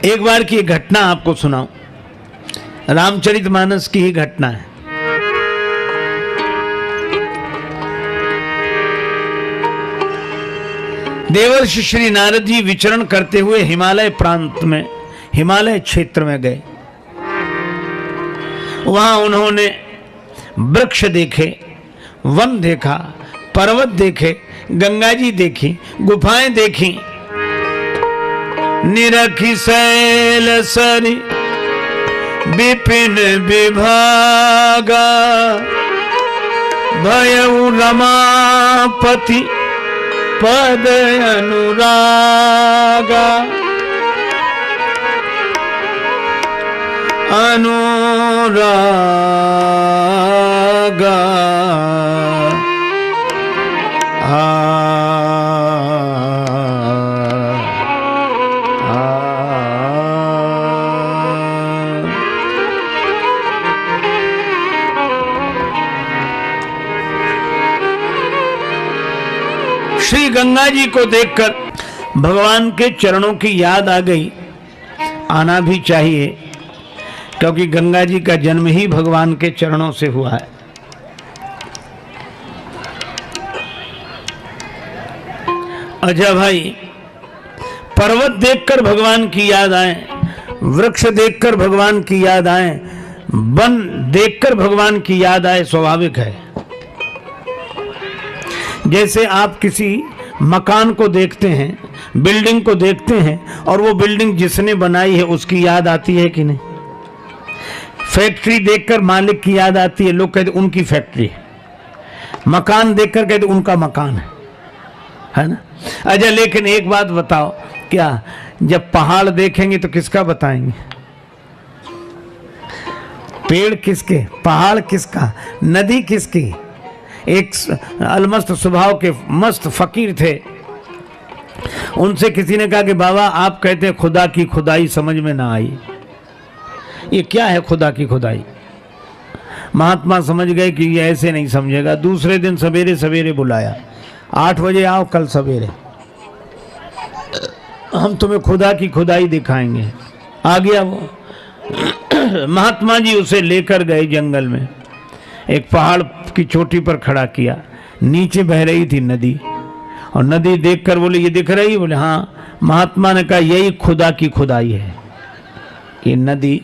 एक बार की घटना आपको सुनाऊं, रामचरितमानस की ही घटना है। देवर्षि श्री नारद जी विचरण करते हुए हिमालय प्रांत में, हिमालय क्षेत्र में गए। वहां उन्होंने वृक्ष देखे, वन देखा, पर्वत देखे, गंगा जी देखी, गुफाएं देखी। निरखी शैल सरी विपिन विभागा, भयउ रमापति पद अनुरागा। अनुरागा श्री गंगा जी को देखकर भगवान के चरणों की याद आ गई। आना भी चाहिए, क्योंकि गंगा जी का जन्म ही भगवान के चरणों से हुआ है। अच्छा भाई, पर्वत देखकर भगवान की याद आए, वृक्ष देखकर भगवान की याद आए, वन देखकर भगवान की याद आए, स्वाभाविक है। जैसे आप किसी मकान को देखते हैं, बिल्डिंग को देखते हैं, और वो बिल्डिंग जिसने बनाई है उसकी याद आती है कि नहीं? फैक्ट्री देखकर मालिक की याद आती है, लोग कहते उनकी फैक्ट्री है। मकान देखकर कहते उनका मकान है ना? अच्छा, लेकिन एक बात बताओ, क्या जब पहाड़ देखेंगे तो किसका बताएंगे? पेड़ किसके, पहाड़ किसका, नदी किसकी? एक अलमस्त स्वभाव के मस्त फकीर थे, उनसे किसी ने कहा कि बाबा आप कहते हैं खुदा की खुदाई, समझ में ना आई, ये क्या है खुदा की खुदाई? महात्मा समझ गए कि ये ऐसे नहीं समझेगा। दूसरे दिन सवेरे सवेरे बुलाया, 8 बजे आओ कल सवेरे, हम तुम्हें खुदा की खुदाई दिखाएंगे। आ गया वो। महात्मा जी उसे लेकर गए जंगल में, एक पहाड़ की चोटी पर खड़ा किया। नीचे बह रही थी नदी, और नदी देखकर बोले ये दिख रही? बोले हाँ। महात्मा ने कहा यही खुदा की खुदाई है, ये नदी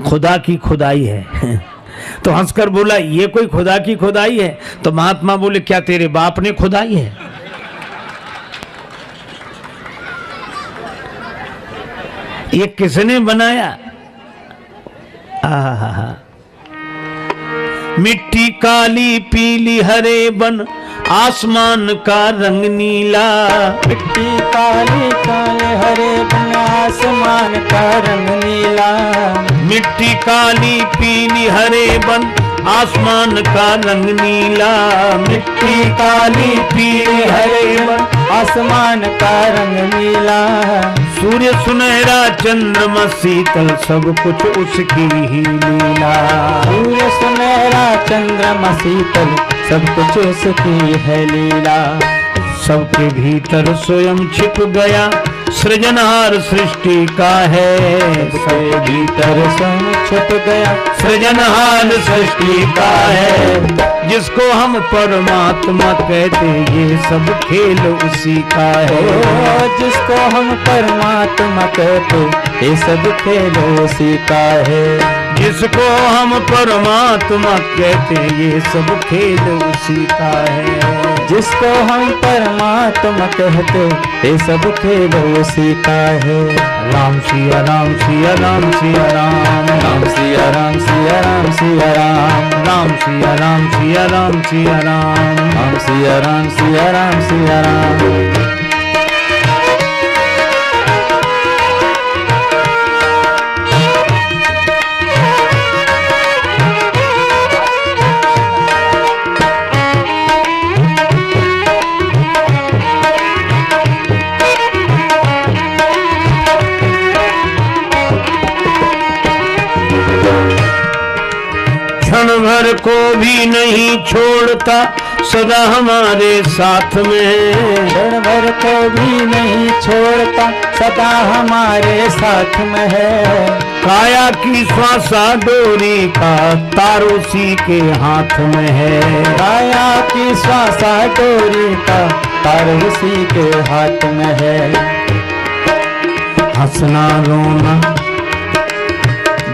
खुदा की खुदाई है। तो हंसकर बोला ये कोई खुदा की खुदाई है? तो महात्मा बोले क्या तेरे बाप ने खुदाई है? ये किसने बनाया? आहा, मिट्टी काली पीली हरे बन, आसमान का रंग नीला। मिट्टी काली काले हरे बन, आसमान का रंग नीला। मिट्टी काली पीली हरे बन, आसमान का रंग नीला। मिट्टी काली पीली हरे बन, आसमान का रंग नीला। सूर्य सुनहरा चंद्रमा शीतल, सब कुछ उसकी ही लीला। सूर्य सुनहरा चंद्रमा शीतल, सब कुछ उसकी है लीला। सबके भीतर स्वयं छिप गया, सृजनहार सृष्टि का है। सबके भीतर स्वयं छिप गया, सृजनहार सृष्टि का है। जिसको हम परमात्मा कहते, ये सब खेल उसी का है। जिसको हम परमात्मा कहते, ये सब खेल उसी का है। जिसको हम परमात्मा कहते, ये सब खेल उसी का है। जिसको हम परमात्मा कहते, ये सब खेल उसी का है। राम सिया राम सिया राम सिया राम, राम सिया राम सिया राम सिया राम, राम सिया राम सिया राम सिया राम, राम सिया राम सिया राम सिया राम। क्षण भर को भी नहीं छोड़ता, सदा हमारे साथ में है। क्षण भर को भी नहीं छोड़ता, सदा हमारे साथ में है। काया की श्वासा डोरी का तार उसी के हाथ में है। काया की श्वासा डोरी का तार उसी के हाथ में है। हंसना रोना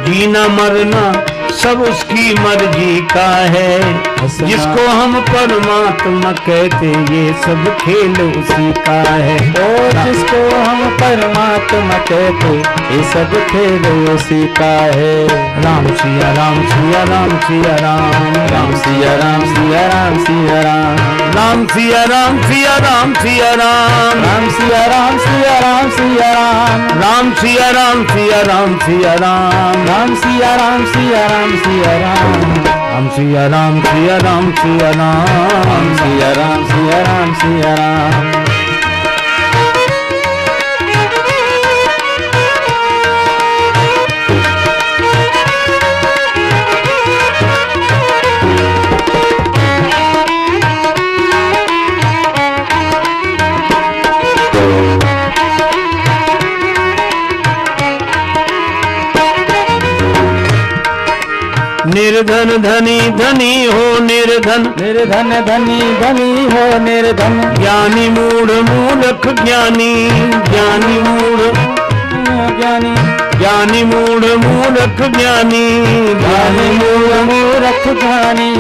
जीना मरना सब उसकी मर्जी का है। जिसको हम परमात्मा कहते ये सब खेल उसी का है। और जिसको हम परमात्मा कहते ये सब खेल उसी का है। राम सिया राम सिया राम सिया राम राम सिया राम सिया राम सिया राम राम सिया राम सिया राम सिया राम राम सिया राम सिया राम सिया राम राम सिया राम सिया राम सिया राम राम सिया राम सिया राम सिया राम राम सिया राम सिया राम सिया राम राम सिया राम सिया राम सिया राम। निर्धन धनी धनी हो निर्धन निर्धन धनी धनी हो निर्धन ज्ञानी मूढ़ मूढ़ ज्ञानी ज्ञानी मूढ़ ज्ञानी ज्ञानी मूढ़ मूढ़ ज्ञानी ज्ञानी मूढ़ मूर्ख ज्ञानी।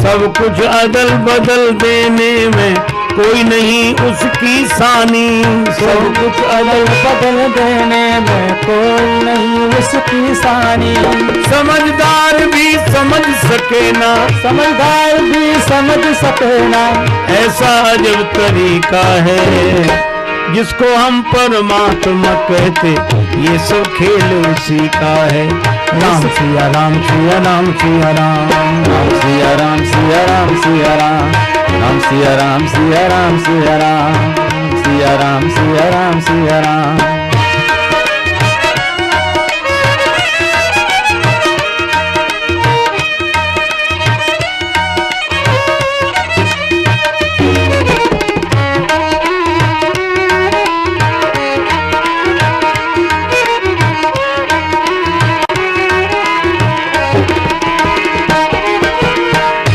सब कुछ अदल बदल देने में कोई नहीं उसकी सानी। सब कुछ अदल बदल देने में कोई नहीं उसकी सानी। समझदार भी समझ सके ना समझदार भी समझ सके ना ऐसा अजब तरीका है। जिसको हम परमात्मा कहते ये सब खेल उसी का है। राम सिया राम सिया राम सिया राम राम सिया राम सिया राम सिया राम राम सिया राम सिया राम सिया राम सिया राम सिया राम सिया राम।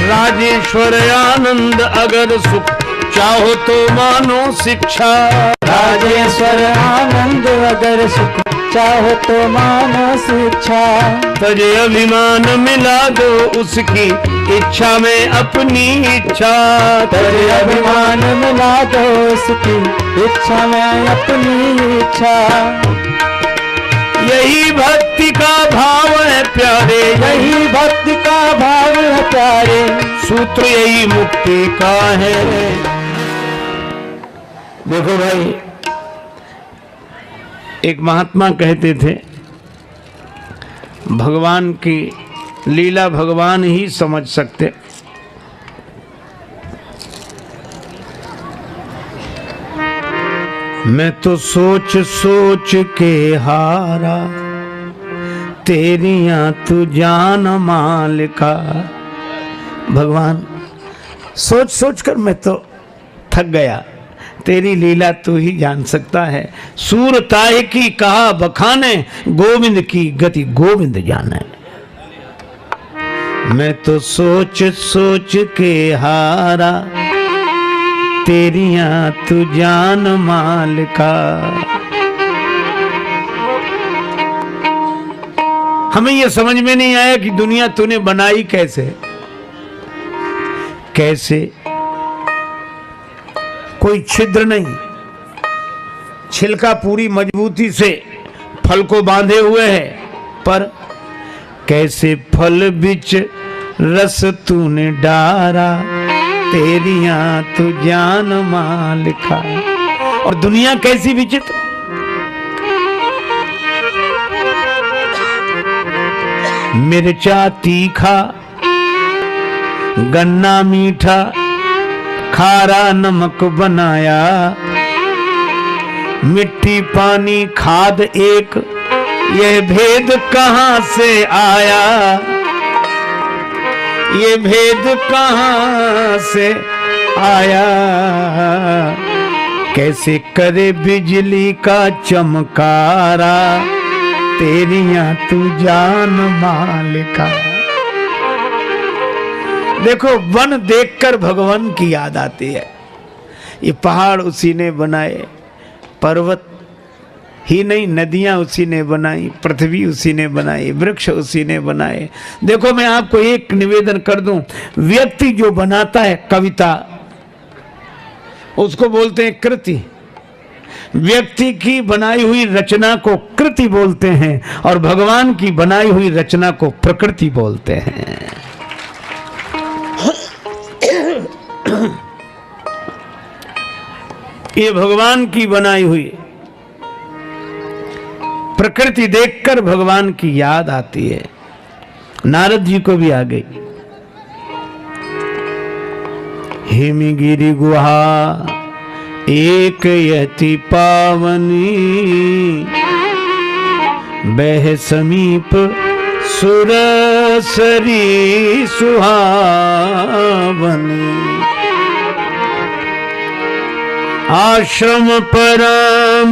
राजेश्वर आनंद अगर सुख चाहो तो मानो शिक्षा। राजेश्वर आनंद अगर सुख चाहो तो मानो शिक्षा। तजे अभिमान मिला दो उसकी इच्छा में अपनी इच्छा। तेरे अभिमान मिला दो उसकी इच्छा में अपनी इच्छा। यही भक्ति का भाव है प्यारे यही भक्ति का भाव है प्यारे। सूत्र यही मुक्ति का है। देखो भाई एक महात्मा कहते थे भगवान की लीला भगवान ही समझ सकते। मैं तो सोच सोच के हारा तेरियां तू जान मालिका। भगवान सोच सोच कर मैं तो थक गया, तेरी लीला तू ही जान सकता है। सूर ताहे की कहा बखाने, गोविंद की गति गोविंद जाने। मैं तो सोच सोच के हारा तेरियां तू जान मालिका। हमें यह समझ में नहीं आया कि दुनिया तूने बनाई कैसे कैसे। कोई छिद्र नहीं, छिलका पूरी मजबूती से फल को बांधे हुए है, पर कैसे फल बिच रस तूने डारा तेरियां तू जान मालिका। और दुनिया कैसी विचित्र। मिर्चा तीखा, गन्ना मीठा, खारा नमक बनाया। मिट्टी पानी खाद एक, यह भेद कहां से आया। ये भेद कहां से आया, कैसे करे बिजली का चमकारा, तेरियां तू जान मालिका। देखो वन देखकर भगवान की याद आती है। ये पहाड़ उसी ने बनाए, पर्वत ही नहीं नदियां उसी ने बनाई, पृथ्वी उसी ने बनाई, वृक्ष उसी ने बनाए। देखो मैं आपको एक निवेदन कर दूं, व्यक्ति जो बनाता है कविता उसको बोलते हैं कृति, व्यक्ति की बनाई हुई रचना को कृति बोलते हैं और भगवान की बनाई हुई रचना को प्रकृति बोलते हैं। ये भगवान की बनाई हुई प्रकृति देखकर भगवान की याद आती है। नारद जी को भी आ गई। हिमगिरि गुहा एक यति पावनी, बह समीप सुरसरी सुहावनी, आश्रम परम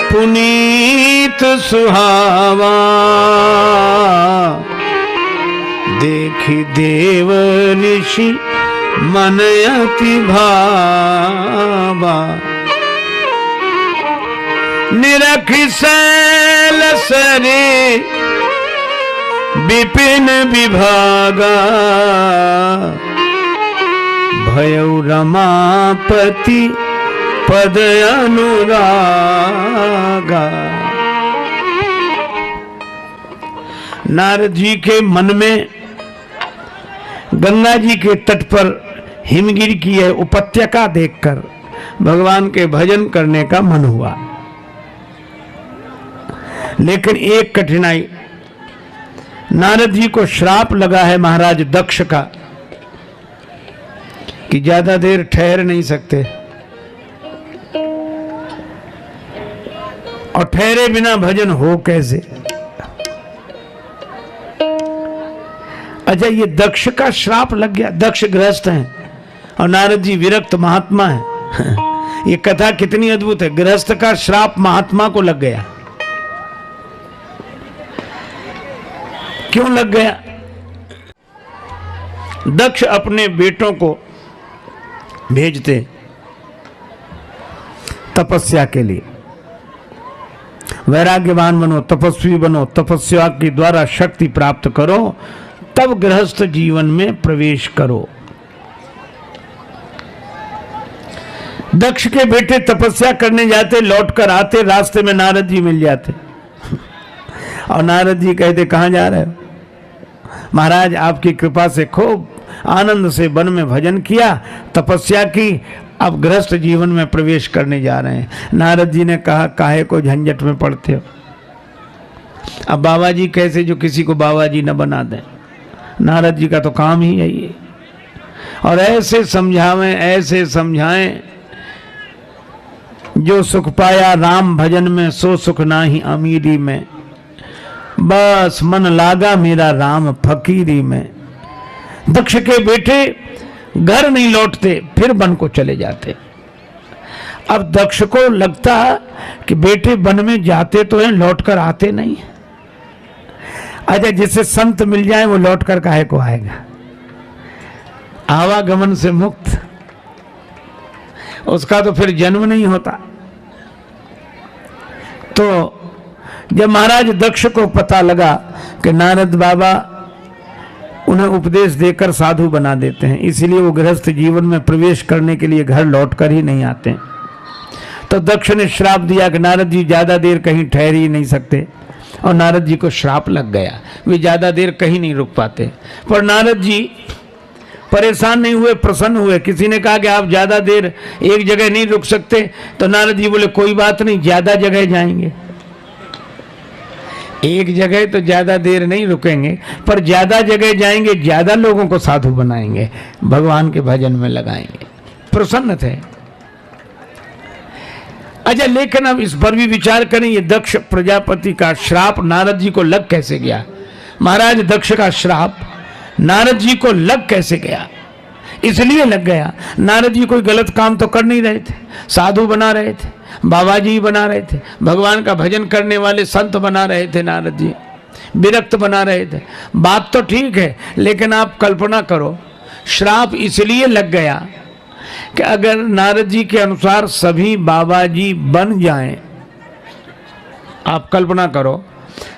पुनीत सुहावा, देखी देव ऋषि मन अति भावा, निरखि शैल सरे विपिन विभागा, भयउ रमापति पद अनुरागा। नारद जी के मन में गंगा जी के तट पर हिमगिरी की यह उपत्यका देखकर भगवान के भजन करने का मन हुआ। लेकिन एक कठिनाई, नारद जी को श्राप लगा है महाराज दक्ष का कि ज्यादा देर ठहर नहीं सकते और ठहरे बिना भजन हो कैसे। अच्छा ये दक्ष का श्राप लग गया। दक्ष गृहस्थ हैं और नारद जी विरक्त महात्मा हैं। ये कथा कितनी अद्भुत है। गृहस्थ का श्राप महात्मा को लग गया। क्यों लग गया? दक्ष अपने बेटों को भेजते तपस्या के लिए, वैराग्यवान बनो, तपस्वी बनो, तपस्या के द्वारा शक्ति प्राप्त करो, तब गृहस्थ जीवन में प्रवेश करो। दक्ष के बेटे तपस्या करने जाते, लौटकर आते, रास्ते में नारद जी मिल जाते और नारद जी कहते कहां जा रहे हो? महाराज आपकी कृपा से खूब आनंद से वन में भजन किया, तपस्या की, अब गृहस्थ जीवन में प्रवेश करने जा रहे हैं। नारद जी ने कहा काहे को झंझट में पड़ते हो? अब बाबा जी कैसे जो किसी को बाबा जी न बना दें। नारद जी का तो काम ही यही है। और ऐसे समझावें, ऐसे समझाएं, जो सुख पाया राम भजन में सो सुख नाही अमीरी में, बस मन लागा मेरा राम फकीरी में। दक्ष के बेटे घर नहीं लौटते, फिर वन को चले जाते। अब दक्ष को लगता कि बेटे वन में जाते तो हैं, लौटकर आते नहीं। अच्छा जिसे संत मिल जाए वो लौटकर काहे को आएगा? आवागमन से मुक्त, उसका तो फिर जन्म नहीं होता। तो जब महाराज दक्ष को पता लगा कि नारद बाबा उन्हें उपदेश देकर साधु बना देते हैं, इसलिए वो गृहस्थ जीवन में प्रवेश करने के लिए घर लौटकर ही नहीं आते, तो दक्ष ने श्राप दिया कि नारद जी ज्यादा देर कहीं ठहर ही नहीं सकते। और नारद जी को श्राप लग गया, वे ज्यादा देर कहीं नहीं रुक पाते। पर नारद जी परेशान नहीं हुए, प्रसन्न हुए। किसी ने कहा कि आप ज्यादा देर एक जगह नहीं रुक सकते, तो नारद जी बोले कोई बात नहीं, ज्यादा जगह जाएंगे। एक जगह तो ज्यादा देर नहीं रुकेंगे, पर ज्यादा जगह जाएंगे, ज्यादा लोगों को साधु बनाएंगे, भगवान के भजन में लगाएंगे। प्रसन्न थे। अच्छा लेकिन अब इस पर भी विचार करें, ये दक्ष प्रजापति का श्राप नारद जी को लग कैसे गया? महाराज दक्ष का श्राप नारद जी को लग कैसे गया? इसलिए लग गया। नारद जी कोई गलत काम तो कर नहीं रहे थे, साधु बना रहे थे, बाबा जी बना रहे थे, भगवान का भजन करने वाले संत बना रहे थे, नारद जी विरक्त बना रहे थे। बात तो ठीक है, लेकिन आप कल्पना करो, श्राप इसलिए लग गया कि अगर नारद जी के अनुसार सभी बाबा जी बन जाएं, आप कल्पना करो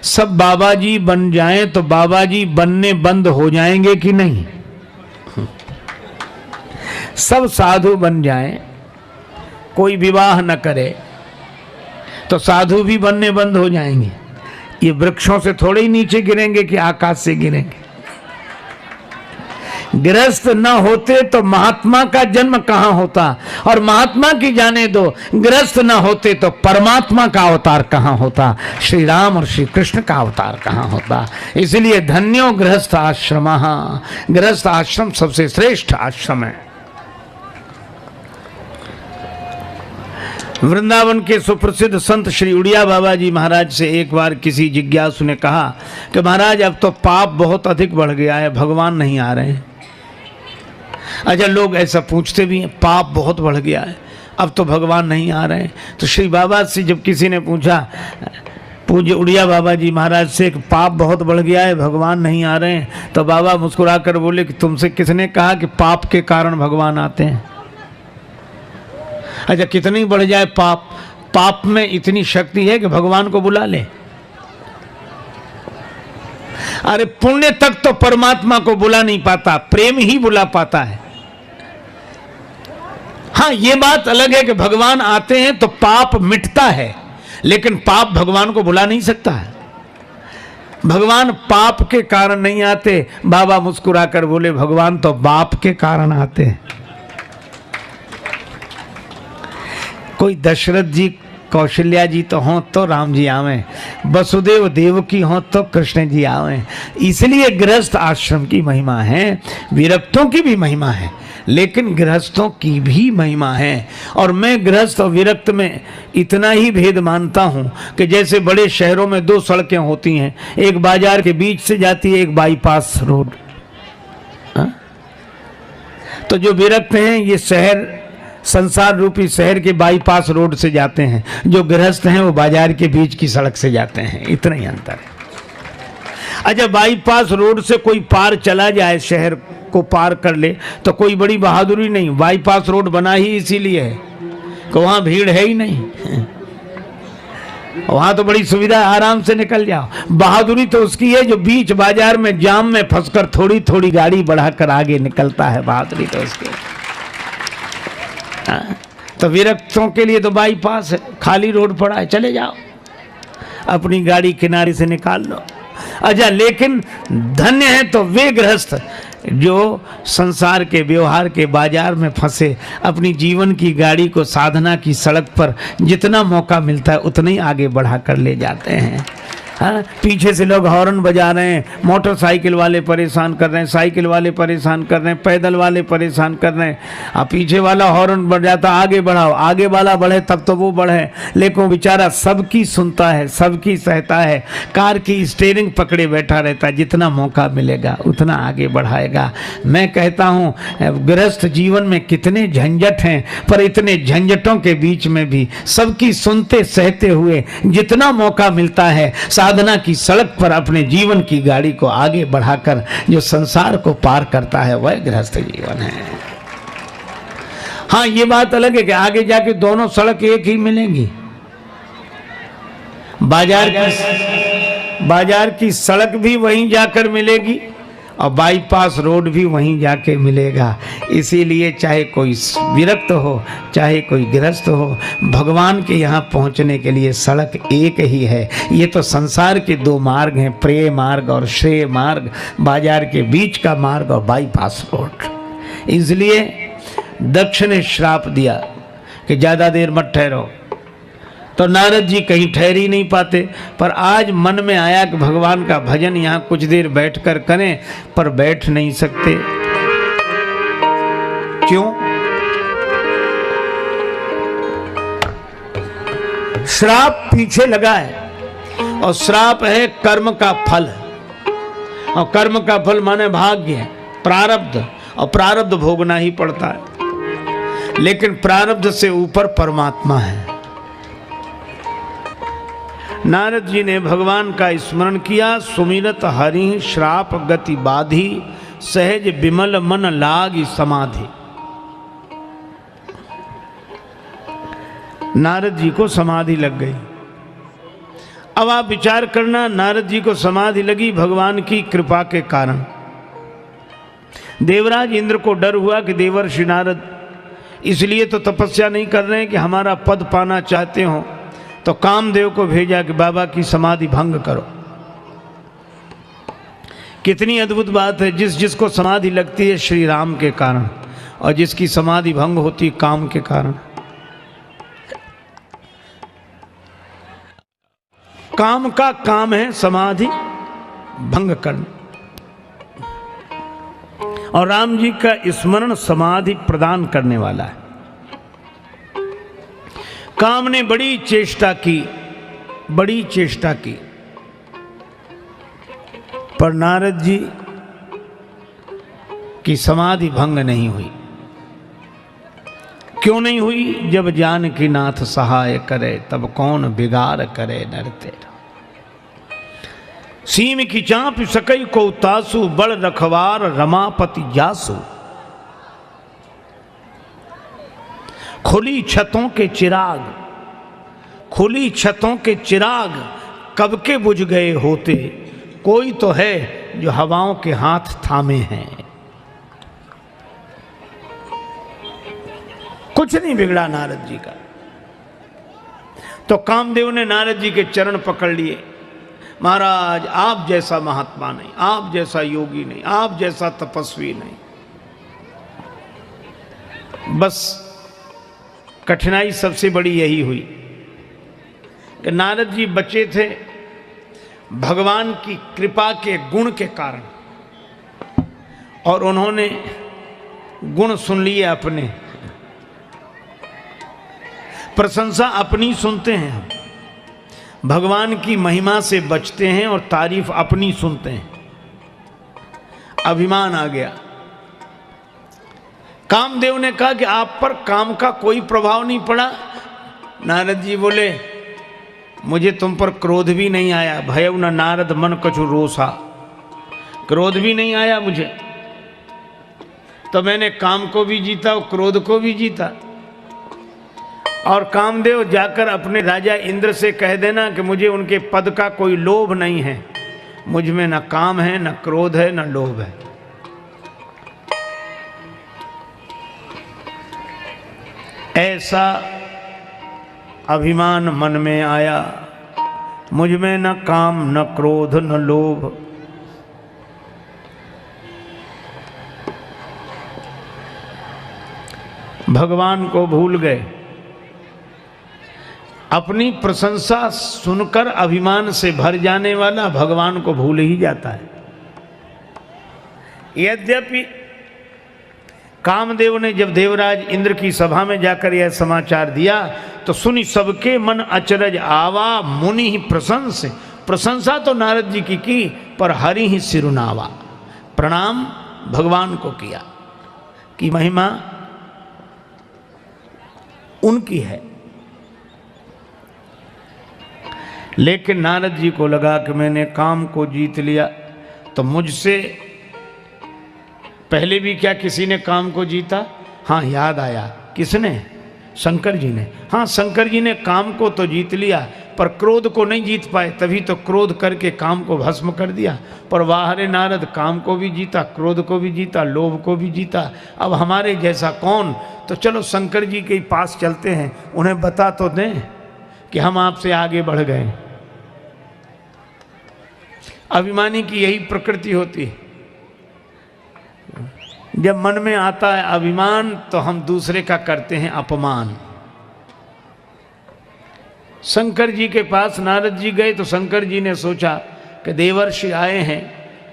सब बाबा जी बन जाएं तो बाबा जी बनने बंद हो जाएंगे कि नहीं? सब साधु बन जाएं, कोई विवाह न करे तो साधु भी बनने बंद हो जाएंगे। ये वृक्षों से थोड़े ही नीचे गिरेंगे कि आकाश से गिरेंगे। गृहस्थ न होते तो महात्मा का जन्म कहां होता, और महात्मा की जाने दो, गृहस्थ न होते तो परमात्मा का अवतार कहां होता, श्री राम और श्री कृष्ण का अवतार कहां होता। इसलिए धन्यो गृहस्थ आश्रम, गृहस्थ आश्रम सबसे श्रेष्ठ आश्रम है। वृंदावन के सुप्रसिद्ध संत श्री उड़िया बाबा जी महाराज से एक बार किसी जिज्ञासु ने कहा कि महाराज अब तो पाप बहुत अधिक बढ़ गया है, भगवान नहीं आ रहे हैं। अच्छा, लोग ऐसा पूछते भी हैं, पाप बहुत बढ़ गया है, अब तो भगवान नहीं आ रहे हैं। तो श्री बाबा से जब किसी ने पूछा, पूज्य उड़िया बाबा जी महाराज से, पाप बहुत बढ़ गया है, भगवान नहीं आ रहे हैं, तो बाबा मुस्कुराकर बोले कि तुमसे किसने कहा कि पाप के कारण भगवान आते हैं? अच्छा, कितनी बढ़ जाए पाप, पाप में इतनी शक्ति है कि भगवान को बुला ले। अरे पुण्य तक तो परमात्मा को बुला नहीं पाता, प्रेम ही बुला पाता है। हाँ, ये बात अलग है कि भगवान आते हैं तो पाप मिटता है, लेकिन पाप भगवान को बुला नहीं सकता है। भगवान पाप के कारण नहीं आते। बाबा मुस्कुराकर बोले, भगवान तो बाप के कारण आते हैं। कोई दशरथ जी कौशल्या जी तो हों तो राम जी आवे, वसुदेव देवकी हों तो कृष्ण जी आवे। इसलिए गृहस्थ आश्रम की महिमा है, विरक्तों की भी महिमा है, लेकिन गृहस्थों की भी महिमा है। और मैं गृहस्थ और विरक्त में इतना ही भेद मानता हूं कि जैसे बड़े शहरों में दो सड़कें होती हैं, एक बाजार के बीच से जाती है, एक बाईपास रोड। तो जो विरक्त हैं ये शहर, संसार रूपी शहर के बाईपास रोड से जाते हैं, जो गृहस्थ हैं वो बाजार के बीच की सड़क से जाते हैं, इतना ही अंतर है। अच्छा, बाईपास रोड से कोई पार चला जाए, शहर को पार कर ले, तो कोई बड़ी बहादुरी नहीं। बाईपास रोड बना ही इसीलिए है कि वहां भीड़ है ही नहीं, वहां तो बड़ी सुविधा, आराम से निकल जाओ। बहादुरी तो उसकी है जो बीच बाजार में जाम में फंसकर थोड़ी थोड़ी गाड़ी बढ़ाकर आगे निकलता है, बहादुरी तो उसकी। तो विरक्तों के लिए तो बाईपास है, खाली रोड पड़ा है, चले जाओ, अपनी गाड़ी किनारे से निकाल लो। अच्छा, लेकिन धन्य है तो वे गृहस्थ जो संसार के व्यवहार के बाजार में फंसे, अपनी जीवन की गाड़ी को साधना की सड़क पर जितना मौका मिलता है उतना ही आगे बढ़ा कर ले जाते हैं। हाँ, पीछे से लोग हॉर्न बजा रहे हैं, मोटरसाइकिल वाले परेशान कर रहे हैं, साइकिल वाले परेशान कर रहे हैं, पैदल वाले परेशान कर रहे हैं। अब पीछे वाला हॉर्न बजाता, आगे बढ़ाओ, आगे वाला बढ़े तब तो वो बढ़े, लेकिन बेचारा सबकी सुनता है, सबकी सहता है, कार की स्टीयरिंग पकड़े बैठा रहता है, जितना मौका मिलेगा उतना आगे बढ़ाएगा। मैं कहता हूँ गृहस्थ जीवन में कितने झंझट हैं, पर इतने झंझटों के बीच में भी सबकी सुनते सहते हुए जितना मौका मिलता है, साधना की सड़क पर अपने जीवन की गाड़ी को आगे बढ़ाकर जो संसार को पार करता है, वह गृहस्थ जीवन है। हाँ, ये बात अलग है कि आगे जाके दोनों सड़क एक ही मिलेंगी। बाजार की सड़क भी वहीं जाकर मिलेगी और बाईपास रोड भी वहीं जाके मिलेगा। इसीलिए चाहे कोई विरक्त हो, चाहे कोई गृहस्थ हो, भगवान के यहाँ पहुँचने के लिए सड़क एक ही है। ये तो संसार के दो मार्ग हैं, प्रेय मार्ग और श्रेय मार्ग, बाजार के बीच का मार्ग और बाईपास रोड। इसलिए दक्ष ने श्राप दिया कि ज़्यादा देर मत ठहरो, तो नारद जी कहीं ठहर ही नहीं पाते। पर आज मन में आया कि भगवान का भजन यहाँ कुछ देर बैठकर करें, पर बैठ नहीं सकते। क्यों? श्राप पीछे लगा है, और श्राप है कर्म का फल, और कर्म का फल माने भाग्य, प्रारब्ध। और प्रारब्ध भोगना ही पड़ता है, लेकिन प्रारब्ध से ऊपर परमात्मा है। नारद जी ने भगवान का स्मरण किया। सुमिरत हरि श्राप गति बाधी, सहज विमल मन लागी समाधि। नारद जी को समाधि लग गई। अब आप विचार करना, नारद जी को समाधि लगी भगवान की कृपा के कारण। देवराज इंद्र को डर हुआ कि देवर्षि नारद इसलिए तो तपस्या नहीं कर रहे हैं कि हमारा पद पाना चाहते हो, तो कामदेव को भेजा कि बाबा की समाधि भंग करो। कितनी अद्भुत बात है, जिस जिसको समाधि लगती है श्री राम के कारण, और जिसकी समाधि भंग होती है काम के कारण। काम का काम है समाधि भंग करना, और राम जी का स्मरण समाधि प्रदान करने वाला है। काम ने बड़ी चेष्टा की, बड़ी चेष्टा की, पर नारद जी की समाधि भंग नहीं हुई। क्यों नहीं हुई? जब जानकी नाथ सहाय करे, तब कौन बिगाड़ करे नर तेरा। सीम की चाँप सकई को तासु, बड़ रखवार रमापति जासु। खुली छतों के चिराग, खुली छतों के चिराग कब के बुझ गए होते, कोई तो है जो हवाओं के हाथ थामे हैं। कुछ नहीं बिगड़ा नारद जी का। तो कामदेव ने नारद जी के चरण पकड़ लिए। महाराज आप जैसा महात्मा नहीं, आप जैसा योगी नहीं, आप जैसा तपस्वी नहीं। बस कठिनाई सबसे बड़ी यही हुई कि नारद जी बचे थे भगवान की कृपा के गुण के कारण, और उन्होंने गुण सुन लिए अपने। प्रशंसा अपनी सुनते हैं हम, भगवान की महिमा से बचते हैं और तारीफ अपनी सुनते हैं। अभिमान आ गया। कामदेव ने कहा कि आप पर काम का कोई प्रभाव नहीं पड़ा। नारद जी बोले मुझे तुम पर क्रोध भी नहीं आया। भयउ न नारद मन कछु रोसा, क्रोध भी नहीं आया मुझे। तो मैंने काम को भी जीता और क्रोध को भी जीता। और कामदेव जाकर अपने राजा इंद्र से कह देना कि मुझे उनके पद का कोई लोभ नहीं है, मुझ में न काम है, न क्रोध है, न लोभ है। ऐसा अभिमान मन में आया, मुझ में न काम, न क्रोध, न लोभ। भगवान को भूल गए। अपनी प्रशंसा सुनकर अभिमान से भर जाने वाला भगवान को भूल ही जाता है। यद्यपि कामदेव ने जब देवराज इंद्र की सभा में जाकर यह समाचार दिया तो सुनी सबके मन अचरज आवा, मुनि ही प्रशंस। प्रशंसा तो नारद जी की पर हरि ही सिरुनावा। प्रणाम भगवान को किया कि महिमा उनकी है। लेकिन नारद जी को लगा कि मैंने काम को जीत लिया, तो मुझसे पहले भी क्या किसी ने काम को जीता? हाँ, याद आया। किसने? शंकर जी ने। हाँ, शंकर जी ने काम को तो जीत लिया पर क्रोध को नहीं जीत पाए, तभी तो क्रोध करके काम को भस्म कर दिया। पर वाह रे नारद, काम को भी जीता, क्रोध को भी जीता, लोभ को भी जीता। अब हमारे जैसा कौन? तो चलो शंकर जी के पास चलते हैं, उन्हें बता तो दें कि हम आपसे आगे बढ़ गए। अभिमानी की यही प्रकृति होती है। जब मन में आता है अभिमान तो हम दूसरे का करते हैं अपमान। शंकर जी के पास नारद जी गए तो शंकर जी ने सोचा कि देवर्षि आए हैं,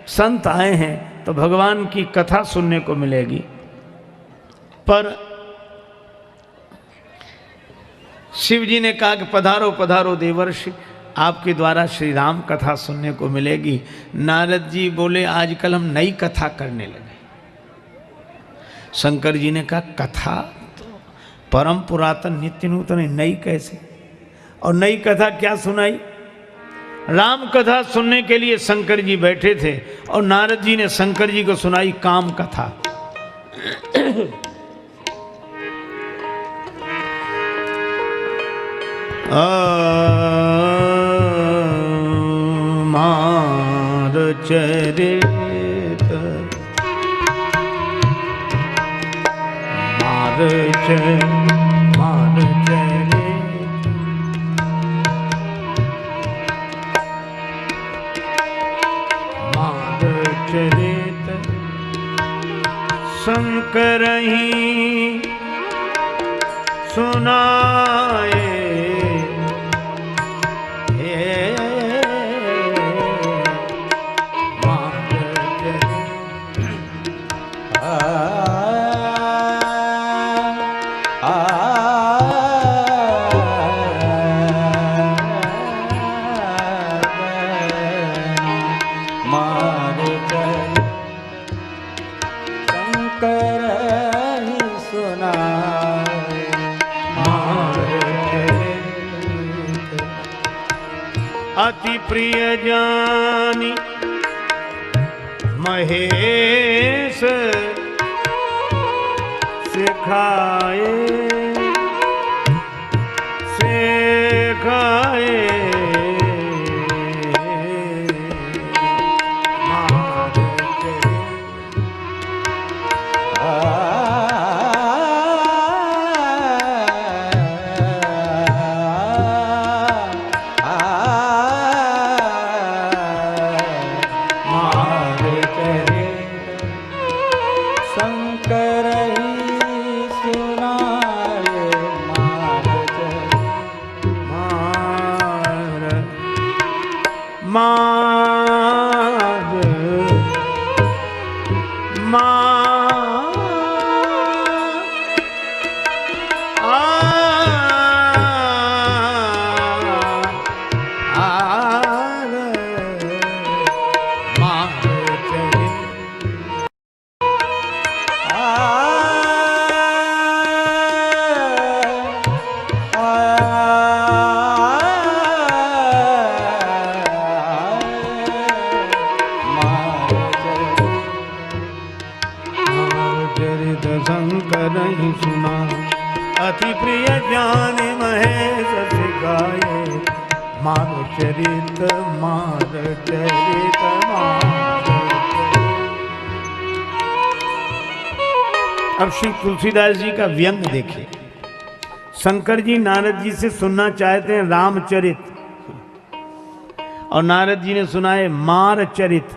संत आए हैं, तो भगवान की कथा सुनने को मिलेगी। पर शिव जी ने कहा कि पधारो पधारो देवर्षि, आपके द्वारा श्री राम कथा सुनने को मिलेगी। नारद जी बोले आजकल हम नई कथा करने लगे। शंकर जी ने कहा कथा तो परम पुरातन नित्य नूतन, नई कैसे? और नई कथा क्या सुनाई? राम कथा सुनने के लिए शंकर जी बैठे थे और नारद जी ने शंकर जी को सुनाई काम कथा। मार चरित मार चरित मार चरित शंकर ही सुनाए। अति प्रिय जानी महेश सिखाए सिखाए। अति प्रिय ज्ञान महेश सिखाए। मार चरित मार चरित मार। अब श्री तुलसीदास जी का व्यंग देखिए। शंकर जी नारद जी से सुनना चाहते हैं रामचरित और नारद जी ने सुना है मार चरित।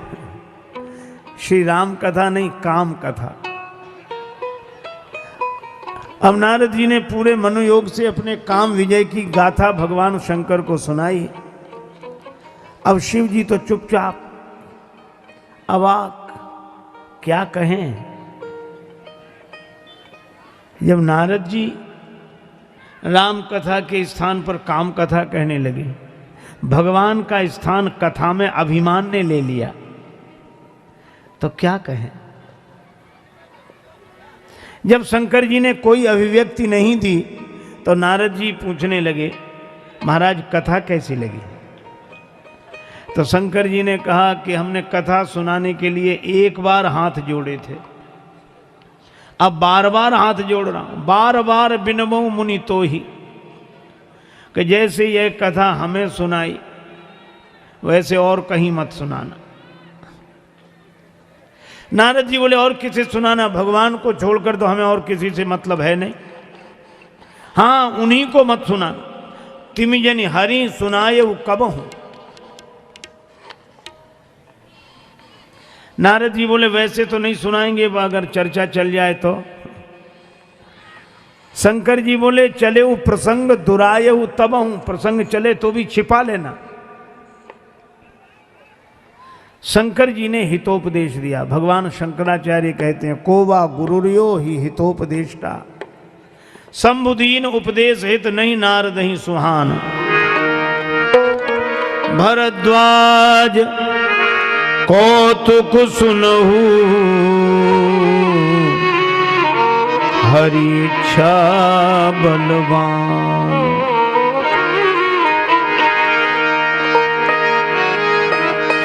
श्री राम कथा नहीं, काम कथा। अब नारद जी ने पूरे मनोयोग से अपने काम विजय की गाथा भगवान शंकर को सुनाई। अब शिव जी तो चुपचाप अवाक, क्या कहें। जब नारद जी राम कथा के स्थान पर काम कथा कहने लगे, भगवान का स्थान कथा में अभिमान ने ले लिया, तो क्या कहें। जब शंकर जी ने कोई अभिव्यक्ति नहीं दी तो नारद जी पूछने लगे, महाराज कथा कैसी लगी। तो शंकर जी ने कहा कि हमने कथा सुनाने के लिए एक बार हाथ जोड़े थे, अब बार बार हाथ जोड़ रहा हूं। बार बार बिनबो मुनि तो ही, कि जैसे यह कथा हमें सुनाई वैसे और कहीं मत सुनाना। नारद जी बोले और किसी सुनाना, भगवान को छोड़कर तो हमें और किसी से मतलब है नहीं। हाँ, उन्हीं को मत सुनाना। तिमि जनि हरि सुनाए वो कब हूं। नारद जी बोले वैसे तो नहीं सुनाएंगे, अगर चर्चा चल जाए तो। शंकर जी बोले चले वो प्रसंग दुराय वो तब हूं, प्रसंग चले तो भी छिपा लेना। शंकर जी ने हितोपदेश दिया। भगवान शंकराचार्य कहते हैं कोवा गुरुर्यो ही हितोपदेष्टा, संबुदीन उपदेश हित नहीं नारद ही सुहान। भरद्वाज कौतुक सुनहु हरि इच्छा बलवान।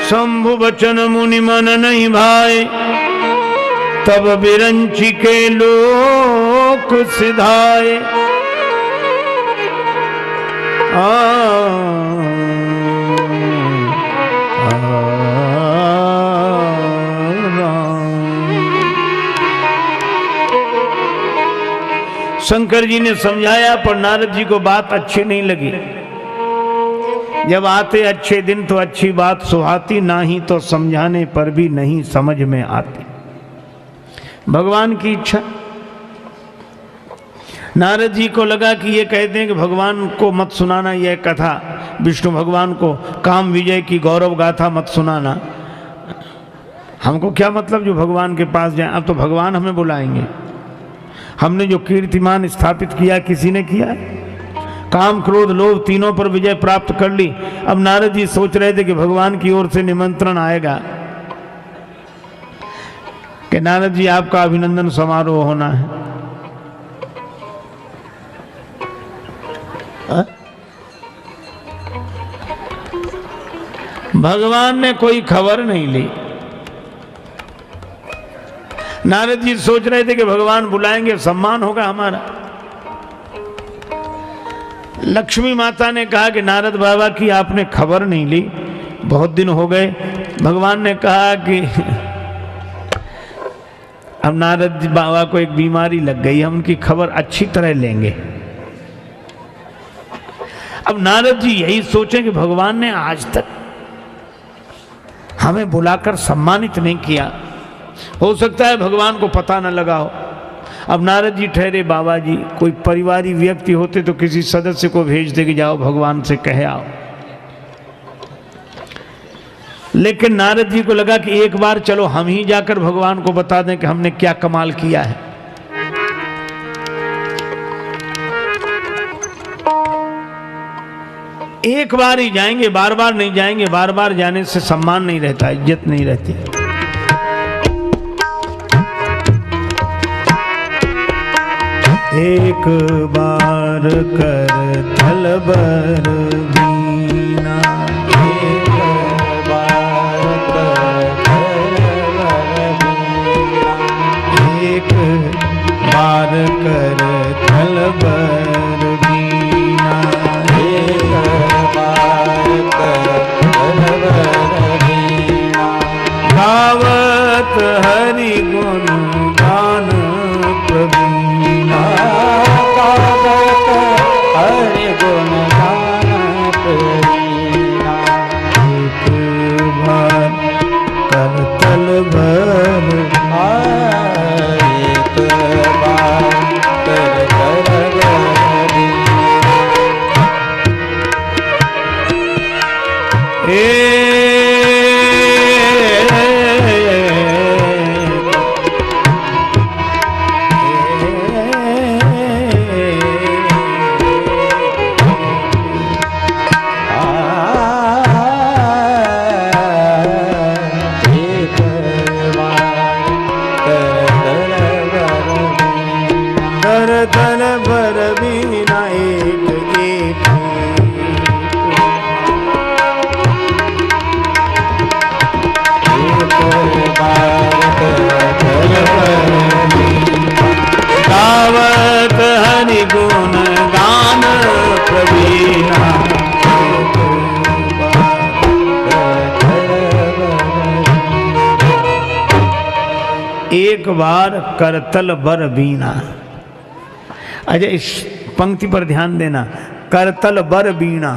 शंभु वचन मुनि मन नहीं भाए, तब बिरंची के लोक सिधाए। शंकर जी ने समझाया, पर नारद जी को बात अच्छी नहीं लगी। जब आते अच्छे दिन तो अच्छी बात सुहाती, ना ही तो समझाने पर भी नहीं समझ में आती। भगवान की इच्छा। नारद जी को लगा कि ये कहते हैं कि भगवान को मत सुनाना यह कथा, विष्णु भगवान को काम विजय की गौरव गाथा मत सुनाना। हमको क्या मतलब जो भगवान के पास जाए, अब तो भगवान हमें बुलाएंगे। हमने जो कीर्तिमान स्थापित किया किसी ने किया है? काम क्रोध लोभ तीनों पर विजय प्राप्त कर ली। अब नारद जी सोच रहे थे कि भगवान की ओर से निमंत्रण आएगा कि नारद जी आपका अभिनंदन समारोह होना है। भगवान ने कोई खबर नहीं ली। नारद जी सोच रहे थे कि भगवान बुलाएंगे, सम्मान होगा हमारा। लक्ष्मी माता ने कहा कि नारद बाबा की आपने खबर नहीं ली, बहुत दिन हो गए। भगवान ने कहा कि अब नारद बाबा को एक बीमारी लग गई, हम उनकी खबर अच्छी तरह लेंगे। अब नारद जी यही सोचें कि भगवान ने आज तक हमें बुलाकर सम्मानित नहीं किया, हो सकता है भगवान को पता न लगा हो। अब नारद जी ठहरे, बाबा जी कोई परिवारी व्यक्ति होते तो किसी सदस्य को भेज दे कि जाओ भगवान से कहे आओ। लेकिन नारद जी को लगा कि एक बार चलो हम ही जाकर भगवान को बता दें कि हमने क्या कमाल किया है। एक बार ही जाएंगे, बार बार नहीं जाएंगे। बार बार जाने से सम्मान नहीं रहता, इज्जत नहीं रहती। एक बार कर थल बर बीना, एक बार कर एक बार कर थल बर बीना, एक बार कर बीना। गावत हरि गुण गान प्रवीणा, हरि गुण गान प्रवीणा। एक बार कर तल भर, एक बार कर तल भर बीना, एक एक गावत हरि गुण गान प्रवीणा। एक बार करतल बर बीना। अच्छा, इस पंक्ति पर ध्यान देना। करतल बर बीणा,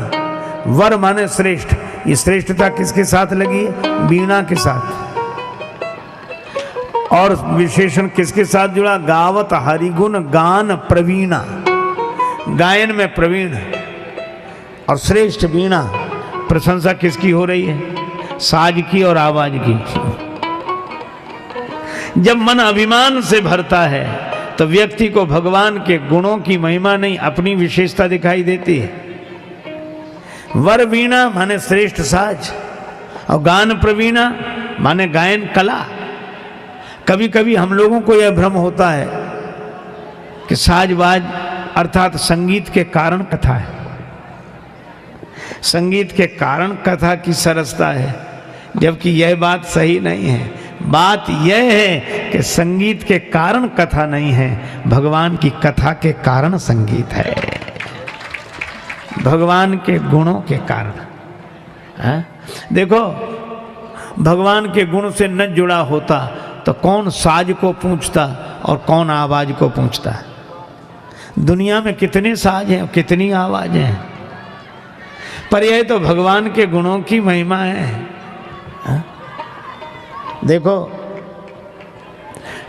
वर माने श्रेष्ठ। ये श्रेष्ठता किसके साथ लगी है? बीणा के साथ। और विशेषण किसके साथ जुड़ा? गावत हरिगुण गान प्रवीणा, गायन में प्रवीण और श्रेष्ठ बीणा। प्रशंसा किसकी हो रही है? साज की और आवाज की। जब मन अभिमान से भरता है तो व्यक्ति को भगवान के गुणों की महिमा नहीं, अपनी विशेषता दिखाई देती है। वर वीणा माने श्रेष्ठ साज, और गान प्रवीणा माने गायन कला। कभी कभी हम लोगों को यह भ्रम होता है कि साजबाज अर्थात संगीत के कारण कथा है, संगीत के कारण कथा की सरसता है, जबकि यह बात सही नहीं है। बात यह है कि संगीत के कारण कथा नहीं है, भगवान की कथा के कारण संगीत है, भगवान के गुणों के कारण। है? देखो, भगवान के गुण से न जुड़ा होता तो कौन साज को पूछता और कौन आवाज को पूछता। दुनिया में कितने साज हैं, कितनी आवाजें हैं, पर यह तो भगवान के गुणों की महिमा है। हा? देखो,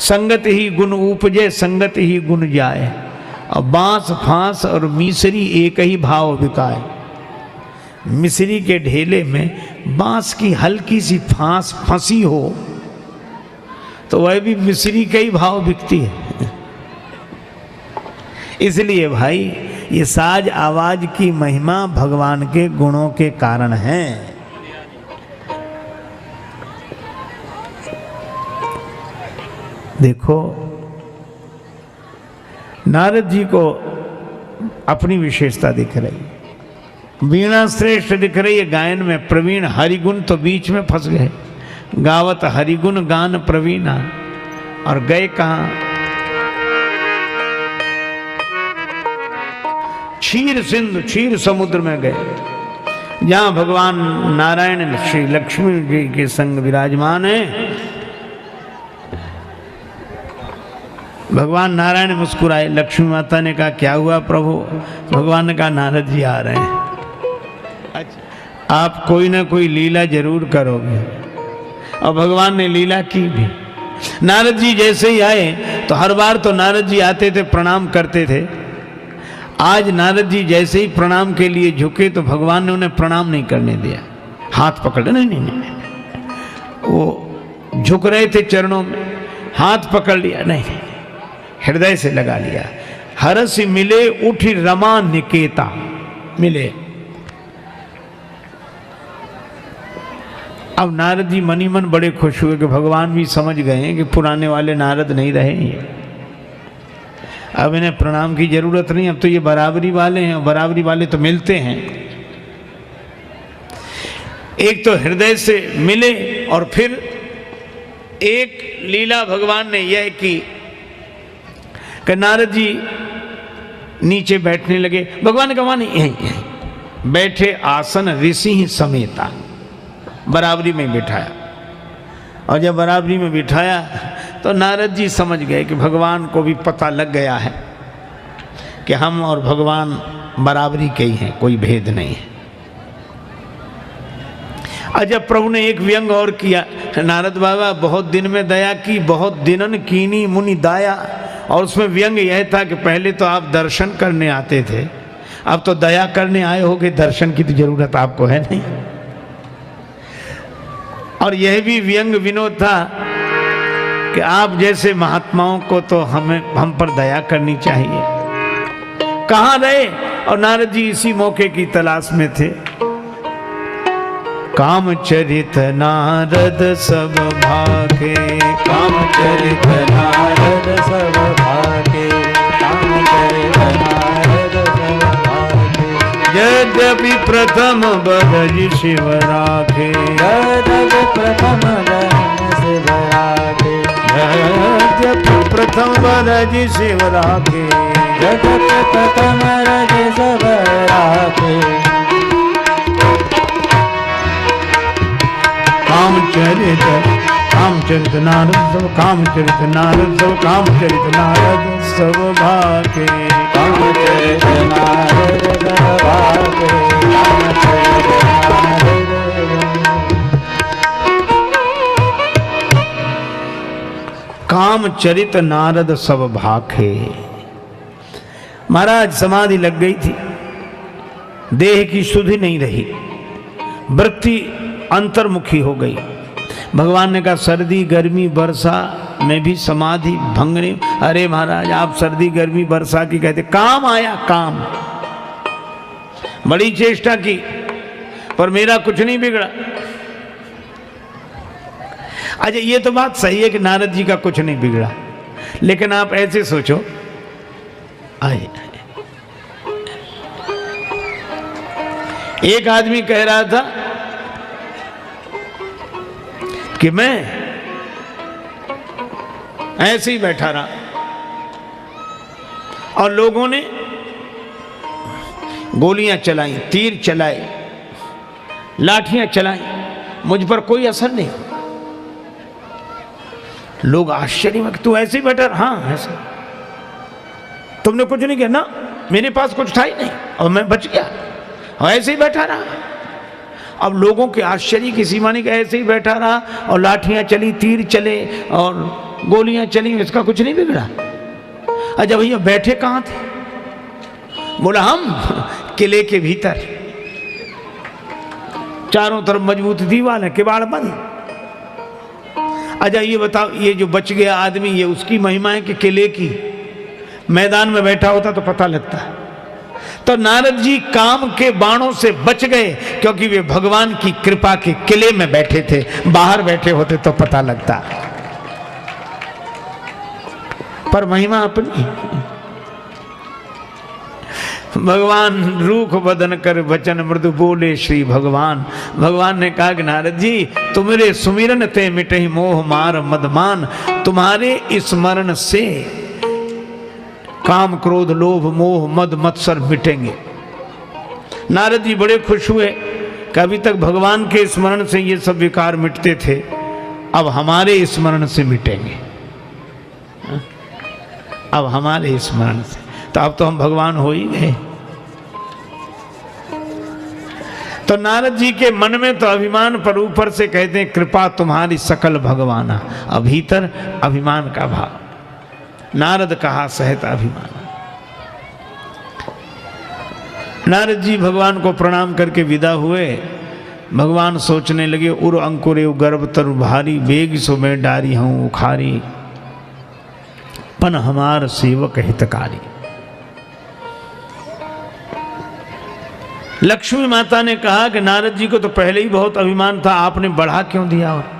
संगत ही गुण उपजे, संगत ही गुण जाए, और बांस फांस और मिसरी एक ही भाव बिकाए। मिसरी के ढेले में बांस की हल्की सी फांस फंसी हो तो वह भी मिसरी के ही भाव बिकती है। इसलिए भाई, ये साज आवाज की महिमा भगवान के गुणों के कारण है। देखो, नारद जी को अपनी विशेषता दिख रही, वीणा श्रेष्ठ दिख रही है, गायन में प्रवीण, हरिगुण तो बीच में फंस गए, गावत हरिगुण गान प्रवीणा, और गए कहां? क्षीर सिंधु, क्षीर समुद्र में गए, जहां भगवान नारायण श्री लक्ष्मी जी के संग विराजमान है। भगवान नारायण मुस्कुराए, लक्ष्मी माता ने कहा क्या हुआ प्रभु? भगवान ने कहा नारद जी आ रहे हैं, अच्छा आप कोई ना कोई लीला जरूर करोगे। और भगवान ने लीला की भी। नारद जी जैसे ही आए तो हर बार तो नारद जी आते थे, प्रणाम करते थे। आज नारद जी जैसे ही प्रणाम के लिए झुके तो भगवान ने उन्हें प्रणाम नहीं करने दिया, हाथ पकड़, नहीं नहीं नहीं, नहीं। वो झुक रहे थे चरणों में, हाथ पकड़ लिया, नहीं नहीं, हृदय से लगा लिया। हरस मिले उठी रमा निकेता, मिले। अब नारद जी मनी मन बड़े खुश हुए कि भगवान भी समझ गए हैं कि पुराने वाले नारद नहीं रहे ये, अब इन्हें प्रणाम की जरूरत नहीं, अब तो ये बराबरी वाले हैं, और बराबरी वाले तो मिलते हैं। एक तो हृदय से मिले, और फिर एक लीला भगवान ने यह की कि नारद जी नीचे बैठने लगे। भगवान ने कहा नहीं, यहीं बैठे, आसन ऋषि ही समेता, बराबरी में बिठाया। और जब बराबरी में बिठाया तो नारद जी समझ गए कि भगवान को भी पता लग गया है कि हम और भगवान बराबरी के ही हैं, कोई भेद नहीं है। जब प्रभु ने एक व्यंग और किया, नारद बाबा बहुत दिन में दया की, बहुत दिनन कीनी मुनि दाया। और उसमें व्यंग यह था कि पहले तो आप दर्शन करने आते थे, अब तो दया करने आए होगे, दर्शन की तो जरूरत आपको है नहीं। और यह भी व्यंग विनोद था कि आप जैसे महात्माओं को तो हम पर दया करनी चाहिए। कहाँ रहे? और नारद जी इसी मौके की तलाश में थे। कामचरित नारद सब भागे, कामचरित नारद सब भागे, कामचरित नारद सब भागे। यद्यपि प्रथम बरज शिव राखे, यद्यपि प्रथम बरज शिव राखे, यद्यपि प्रथम बरज शिव राखे, यद्यपि प्रथम बरज शिव राखे। कामचरित नारद सब, कामचरित नारद सब, कामचरित नारद सब भागे, कामचरित नारद सब भागे, कामचरित नारद। कामचरित नारद सब भाखे। महाराज समाधि लग गई थी, देह की सुधि नहीं रही, वृत्ति अंतर्मुखी हो गई। भगवान ने कहा सर्दी गर्मी वर्षा में भी समाधि भंग नहीं। अरे महाराज आप सर्दी गर्मी वर्षा की कहते, काम आया काम, बड़ी चेष्टा की पर मेरा कुछ नहीं बिगड़ा। अच्छा ये तो बात सही है कि नारद जी का कुछ नहीं बिगड़ा, लेकिन आप ऐसे सोचो आए। एक आदमी कह रहा था कि मैं ऐसे ही बैठा रहा और लोगों ने गोलियां चलाई, तीर चलाए, लाठियां चलाई, मुझ पर कोई असर नहीं। लोग आश्चर्य में, तू ऐसे ही बैठा? हाँ ऐसे। तुमने कुछ नहीं किया? ना, मेरे पास कुछ था ही नहीं और मैं बच गया और ऐसे ही बैठा रहा। अब लोगों के आश्चर्य की सीमा नहीं कि ऐसे ही बैठा रहा और लाठियां चली, तीर चले और गोलियां चली, इसका कुछ नहीं बिगड़ा। अच्छा भैया बैठे कहां थे? बोला हम किले के भीतर, चारों तरफ मजबूत दीवार है, किवाड़ बंद। अच्छा ये बताओ, ये जो बच गया आदमी, ये उसकी महिमा है कि किले की? मैदान में बैठा होता तो पता लगता। तो नारद जी काम के बाणों से बच गए क्योंकि वे भगवान की कृपा के किले में बैठे थे। बाहर बैठे होते तो पता लगता। पर महिमा अपनी। भगवान रूख बदन कर वचन मृदु बोले श्री भगवान। भगवान ने कहा कि नारद जी तुम्हारे सुमिरन ते मिटे मोह मार मदमान। तुम्हारे स्मरण से काम क्रोध लोभ मोह मद मत्सर मिटेंगे। नारद जी बड़े खुश हुए कि अभी तक भगवान के स्मरण से ये सब विकार मिटते थे, अब हमारे स्मरण से मिटेंगे। अब हमारे स्मरण से, तो अब तो हम भगवान हो ही गए। तो नारद जी के मन में तो अभिमान, पर ऊपर से कहते हैं कृपा तुम्हारी सकल भगवाना। अब भीतर अभिमान का भाव। नारद कहा सहित अभिमान। नारद जी भगवान को प्रणाम करके विदा हुए। भगवान सोचने लगे उर अंकुरे गर्भ तरु भारी, बेग सो मैं डारी हूं उखारी, पन हमार सेवक हितकारी। लक्ष्मी माता ने कहा कि नारद जी को तो पहले ही बहुत अभिमान था, आपने बढ़ा क्यों दिया? और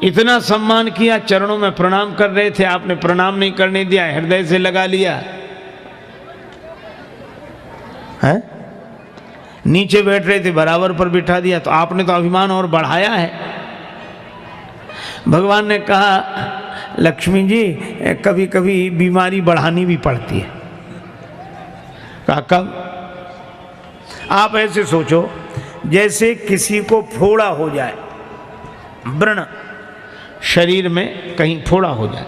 इतना सम्मान किया, चरणों में प्रणाम कर रहे थे, आपने प्रणाम नहीं करने दिया, हृदय से लगा लिया है। नीचे बैठ रहे थे, बराबर पर बिठा दिया, तो आपने तो अभिमान और बढ़ाया है। भगवान ने कहा लक्ष्मी जी कभी कभी बीमारी बढ़ानी भी पड़ती है। कहा कब? आप ऐसे सोचो जैसे किसी को फोड़ा हो जाए, व्रण शरीर में कहीं फोड़ा हो जाए,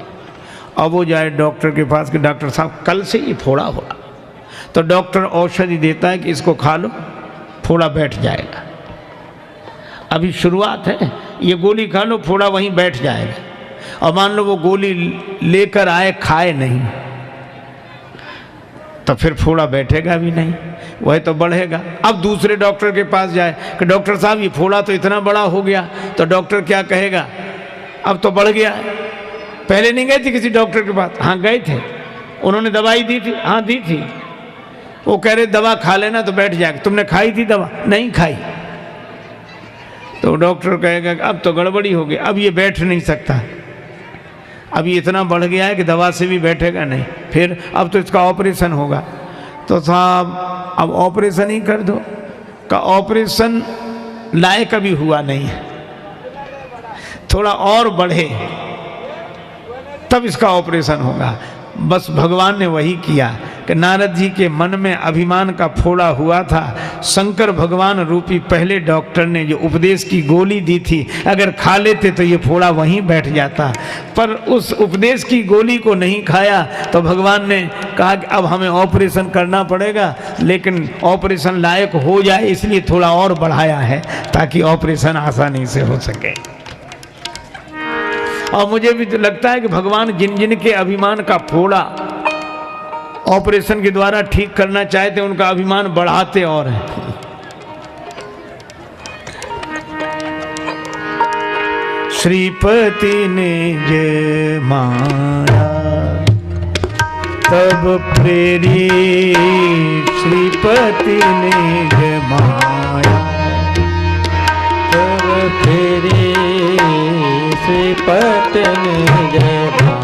अब वो जाए डॉक्टर के पास कि डॉक्टर साहब कल से ये फोड़ा हो रहा, तो डॉक्टर औषधि देता है कि इसको खा लो, फोड़ा बैठ जाएगा। अभी शुरुआत है, ये गोली खा लो, फोड़ा वहीं बैठ जाएगा। और मान लो वो गोली लेकर आए, खाए नहीं, तो फिर फोड़ा बैठेगा भी नहीं, वह तो बढ़ेगा। अब दूसरे डॉक्टर के पास जाए कि डॉक्टर साहब ये फोड़ा तो इतना बड़ा हो गया, तो डॉक्टर क्या कहेगा? अब तो बढ़ गया। पहले नहीं गए थे किसी डॉक्टर के पास? हाँ गए थे, उन्होंने दवाई दी थी। हाँ दी थी। वो कह रहे दवा खा लेना तो बैठ जाएगा। तुमने खाई थी दवा? नहीं खाई। तो डॉक्टर कहेगा अब तो गड़बड़ी हो गई, अब ये बैठ नहीं सकता, अब ये इतना बढ़ गया है कि दवा से भी बैठेगा नहीं, फिर अब तो इसका ऑपरेशन होगा। तो साहब अब ऑपरेशन ही कर दो। का ऑपरेशन लायक अभी हुआ नहीं है, थोड़ा और बढ़े तब इसका ऑपरेशन होगा। बस भगवान ने वही किया कि नारद जी के मन में अभिमान का फोड़ा हुआ था। शंकर भगवान रूपी पहले डॉक्टर ने जो उपदेश की गोली दी थी, अगर खा लेते तो ये फोड़ा वहीं बैठ जाता, पर उस उपदेश की गोली को नहीं खाया। तो भगवान ने कहा कि अब हमें ऑपरेशन करना पड़ेगा, लेकिन ऑपरेशन लायक हो जाए इसलिए थोड़ा और बढ़ाया है ताकि ऑपरेशन आसानी से हो सके। और मुझे भी तो लगता है कि भगवान जिन जिन के अभिमान का फोड़ा ऑपरेशन के द्वारा ठीक करना चाहते उनका अभिमान बढ़ाते और हैं। श्रीपति ने जय माया तब प्रेरी, श्रीपति ने जय माया तब प्रेरी, श्रीपति ने जय माया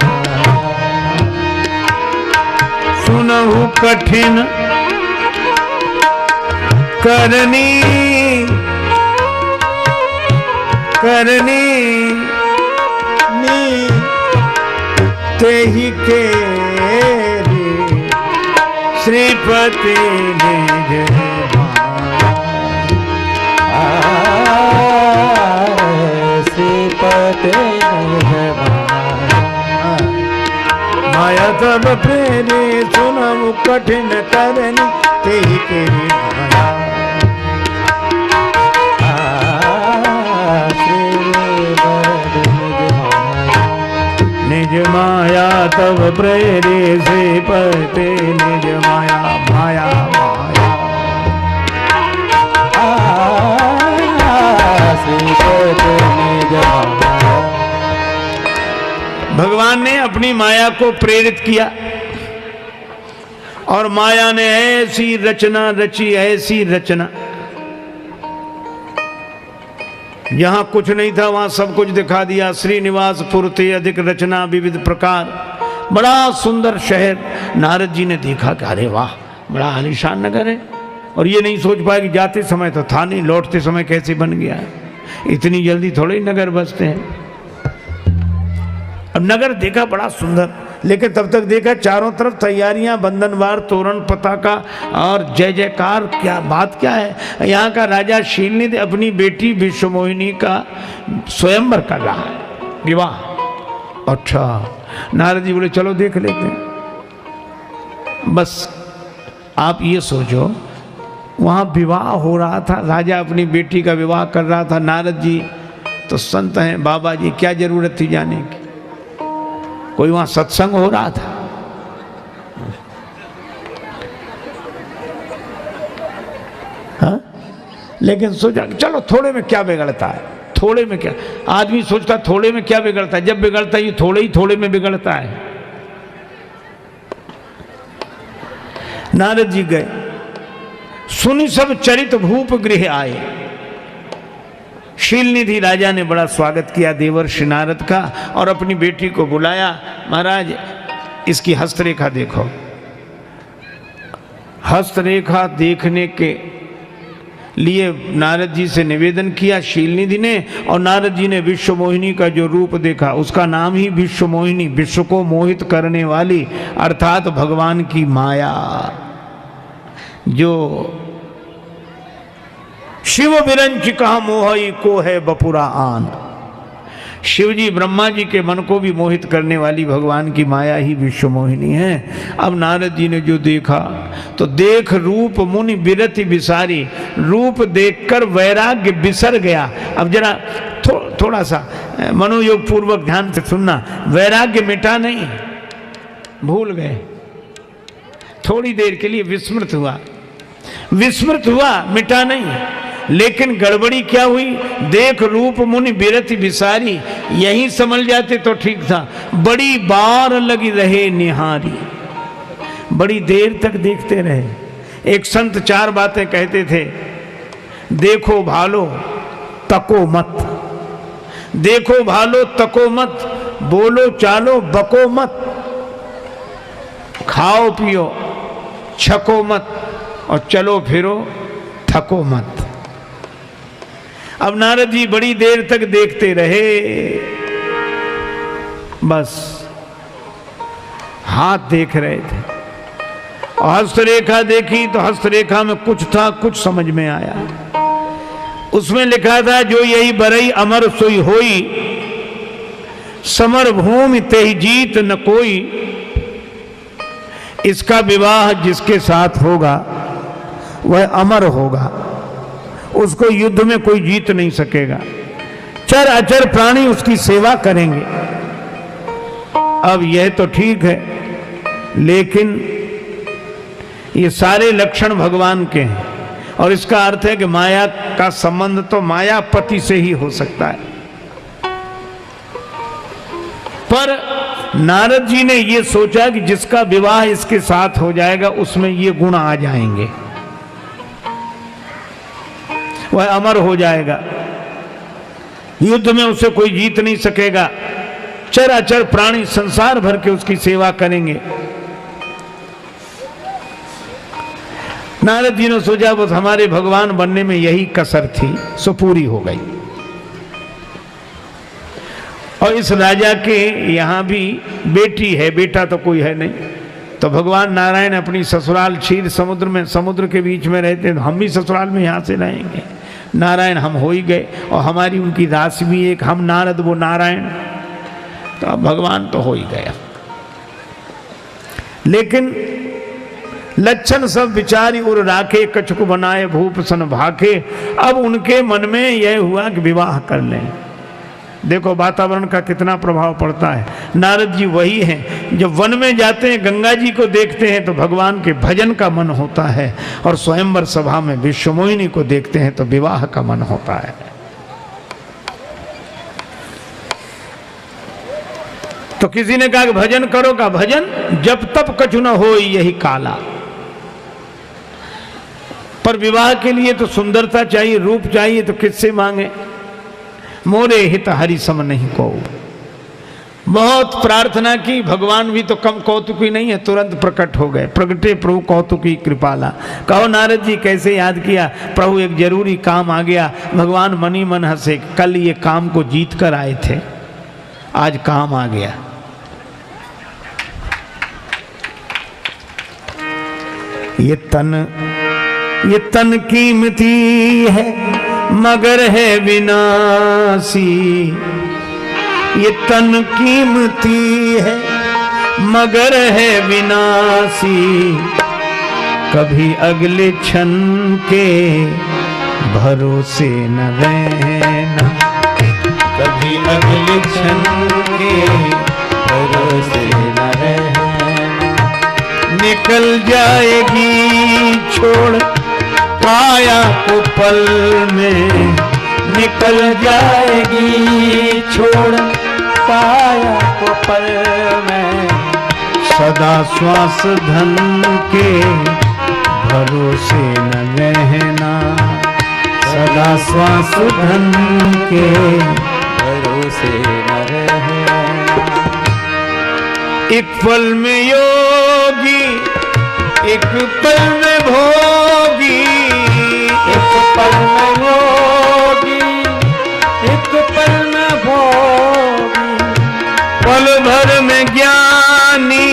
सुनहु कठिन करनी करनी तेहि के श्रीपति निज श्रीपति माया तब प्रेरे सुनहु कठिन करनी तेहि के माया निज माया तब प्रेरे श्रीपति निज माया माया माया श्रीपति निज माया। भगवान ने अपनी माया को प्रेरित किया और माया ने ऐसी रचना रची, ऐसी रचना, यहां कुछ नहीं था वहां सब कुछ दिखा दिया। श्रीनिवास पुरते अधिक रचना विविध प्रकार, बड़ा सुंदर शहर। नारद जी ने देखा कि अरे वाह, बड़ा आलीशान नगर है। और ये नहीं सोच पाए कि जाते समय तो था नहीं, लौटते समय कैसे बन गया है। इतनी जल्दी थोड़े ही नगर बसते हैं। अब नगर देखा बड़ा सुंदर, लेकिन तब तक देखा चारों तरफ तैयारियां, बंधनवार, तोरण, पताका और जय जयकार। क्या बात क्या है, यहाँ का राजा शीलनिधि अपनी बेटी विश्वमोहिनी का स्वयंवर कर रहा है, विवाह। अच्छा, नारद जी बोले चलो देख लेते हैं। बस आप ये सोचो, वहाँ विवाह हो रहा था, राजा अपनी बेटी का विवाह कर रहा था। नारद जी तो संत हैं, बाबा जी, क्या जरूरत थी जाने की। कोई वहां सत्संग हो रहा था। हाँ? लेकिन सोचा चलो थोड़े में क्या बिगड़ता है, थोड़े में क्या। आदमी सोचता थोड़े में क्या बिगड़ता है, जब बिगड़ता है ये थोड़े ही थोड़े में बिगड़ता है। नारद जी गए, सुनि सब चरित भूप गृह आए। शीलनिधि राजा ने बड़ा स्वागत किया देवर्षि नारद का और अपनी बेटी को बुलाया। महाराज इसकी हस्तरेखा देखो। हस्तरेखा देखने के लिए नारद जी से निवेदन किया शीलनिधि ने, और नारद जी ने विश्वमोहिनी का जो रूप देखा, उसका नाम ही विश्वमोहिनी, विश्व को मोहित करने वाली, अर्थात भगवान की माया। जो शिव बिरंच कहा मोहई को है बपुरा आन। शिव जी ब्रह्मा जी के मन को भी मोहित करने वाली भगवान की माया ही विश्वमोहिनी है। अब नारद जी ने जो देखा तो देख रूप मुनि बिरति बिसारी, रूप देखकर वैराग्य बिसर गया। अब जरा थोड़ा सा मनोयोग पूर्वक ध्यान से सुनना, वैराग्य मिटा नहीं, भूल गए, थोड़ी देर के लिए विस्मृत हुआ, विस्मृत हुआ, मिटा नहीं। लेकिन गड़बड़ी क्या हुई, देख रूप मुनि बिरति बिसारी, यही समझ जाते तो ठीक था। बड़ी बार लगी रहे निहारी, बड़ी देर तक देखते रहे। एक संत चार बातें कहते थे, देखो भालो तको मत, देखो भालो तको मत, बोलो चालो बको मत, खाओ पियो छको मत, और चलो फिरो थको मत। अब नारद जी बड़ी देर तक देखते रहे, बस हाथ देख रहे थे। और हस्तरेखा देखी तो हस्तरेखा में कुछ था, कुछ समझ में आया। उसमें लिखा था, जो यही बरई अमर सोई होई, समर भूमि तेहि जीत न कोई। इसका विवाह जिसके साथ होगा वह अमर होगा, उसको युद्ध में कोई जीत नहीं सकेगा। चर अचर प्राणी उसकी सेवा करेंगे। अब यह तो ठीक है, लेकिन ये सारे लक्षण भगवान के हैं, और इसका अर्थ है कि माया का संबंध तो मायापति से ही हो सकता है। पर नारद जी ने यह सोचा कि जिसका विवाह इसके साथ हो जाएगा उसमें ये गुण आ जाएंगे, वह अमर हो जाएगा, युद्ध में उसे कोई जीत नहीं सकेगा, चर अचर प्राणी संसार भर के उसकी सेवा करेंगे। नारद जी ने सोचा बस हमारे भगवान बनने में यही कसर थी, सो पूरी हो गई। और इस राजा के यहाँ भी बेटी है, बेटा तो कोई है नहीं। तो भगवान नारायण अपनी ससुराल क्षीर समुद्र में, समुद्र के बीच में रहते हैं, हम भी ससुराल में यहाँ से रहेंगे। नारायण हम हो ही गए और हमारी उनकी राशि भी एक, हम नारद वो नारायण, तो अब भगवान तो हो ही गया। लेकिन लक्षण सब विचारी उर राखे, कछुक बनाए भूप सन भाखे। अब उनके मन में यह हुआ कि विवाह कर लें। देखो वातावरण का कितना प्रभाव पड़ता है। नारद जी वही हैं, जब वन में जाते हैं गंगा जी को देखते हैं तो भगवान के भजन का मन होता है, और स्वयंवर सभा में विश्वमोहिनी को देखते हैं तो विवाह का मन होता है। तो किसी ने कहा कि भजन करो, का भजन जब तब कछु न हो यही काला। पर विवाह के लिए तो सुंदरता चाहिए, रूप चाहिए, तो किससे मांगे? मोरे हित हरि सम नहीं को। बहुत प्रार्थना की, भगवान भी तो कम कौतुकी नहीं है, तुरंत प्रकट हो गए। प्रगटे प्रभु कौतुकी कृपाला। कहो नारद जी कैसे याद किया? प्रभु एक जरूरी काम आ गया। भगवान मनी मन हंसे, कल ये काम को जीत कर आए थे, आज काम आ गया। ये तन कीमती है मगर है विनाशी। ये तन कीमती है मगर है विनाशी। कभी अगले क्षण के भरोसे न रहना। कभी अगले क्षण के भरोसे न रहना। निकल जाएगी छोड़ काया को पल में। निकल जाएगी छोड़ काया को पल में। सदा श्वास धन के भरोसे न रहना। सदा श्वास धन के भरोसे न रहना। एक पल में योगी, एक पल में भोगी। एक पल में योगी, एक पल में भोगी। पल भर में ज्ञानी,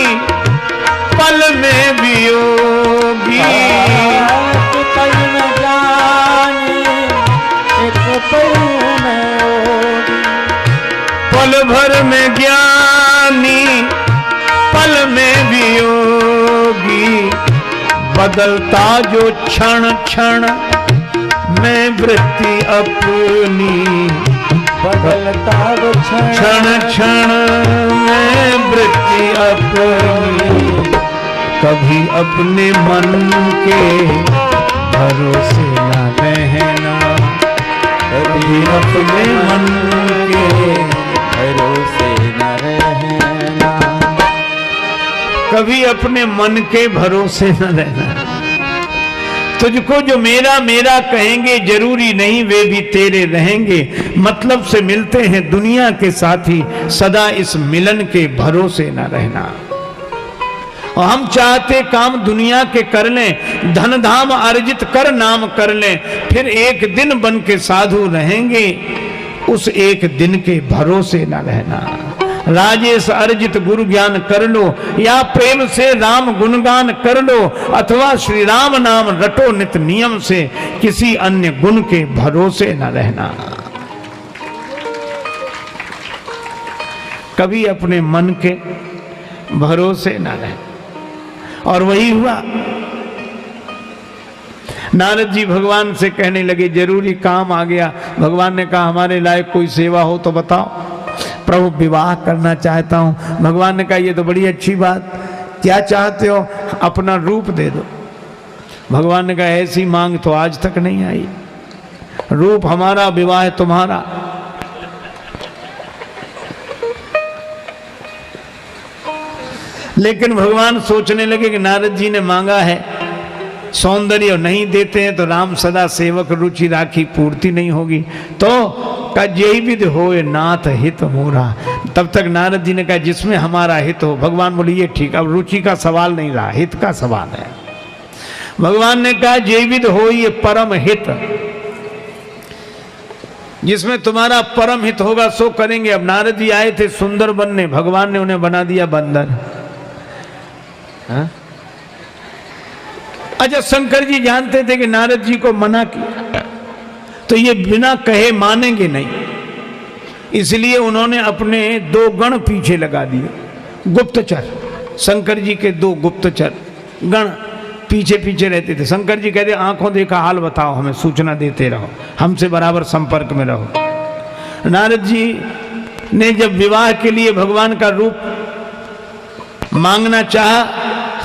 पल में वियोगी। एक पल में ज्ञानी, एक पल में योगी। पल भर में ज्ञानी, पल में वियोगी। बदलता जो क्षण क्षण में वृत्ति अपनी। बदलता जो क्षण क्षण में वृत्ति अपनी। कभी अपने मन के भरोसे न रहना। कभी अपने मन के भरोसे न रहना। कभी अपने मन के भरोसे न रहना। तुझको जो मेरा मेरा कहेंगे जरूरी नहीं वे भी तेरे रहेंगे। मतलब से मिलते हैं दुनिया के साथी, सदा इस मिलन के भरोसे न रहना। और हम चाहते काम दुनिया के कर लें, धन धाम अर्जित कर नाम कर लें, फिर एक दिन बन के साधु रहेंगे। उस एक दिन के भरोसे न रहना। राजेश अर्जित गुरु ज्ञान कर लो, या प्रेम से राम गुणगान कर लो, अथवा श्री राम नाम रटो नित नियम से। किसी अन्य गुण के भरोसे न रहना। कभी अपने मन के भरोसे न रहना। और वही हुआ। नारद जी भगवान से कहने लगे जरूरी काम आ गया। भगवान ने कहा हमारे लायक कोई सेवा हो तो बताओ। प्रभु विवाह करना चाहता हूं। भगवान ने कहा ये तो बड़ी अच्छी बात, क्या चाहते हो? अपना रूप दे दो। भगवान ने कहा ऐसी मांग तो आज तक नहीं आई। रूप हमारा, विवाह तुम्हारा। लेकिन भगवान सोचने लगे कि नारद जी ने मांगा है सौंदर्य, नहीं देते हैं तो राम सदा सेवक रुचि राखी पूर्ति नहीं होगी। तो का यही विधि होए नाथ हित मोरा। तब तक नारद जी ने कहा जिसमें हमारा हित हो। भगवान बोले ये ठीक, अब रुचि का सवाल नहीं रहा, हित का सवाल है। भगवान ने कहा जैविद हो ये परम हित, जिसमें तुम्हारा परम हित होगा सो करेंगे। अब नारद जी आए थे सुंदर बनने, भगवान ने उन्हें बना दिया बंदर। हाँ? अच्छा, शंकर जी जानते थे कि नारद जी को मना किया तो ये बिना कहे मानेंगे नहीं, इसलिए उन्होंने अपने 2 गण पीछे लगा दिए, गुप्तचर। शंकर जी के 2 गुप्तचर गण पीछे पीछे रहते थे। शंकर जी कहते आंखों देखा हाल बताओ, हमें सूचना देते रहो, हमसे बराबर संपर्क में रहो। नारद जी ने जब विवाह के लिए भगवान का रूप मांगना चाहा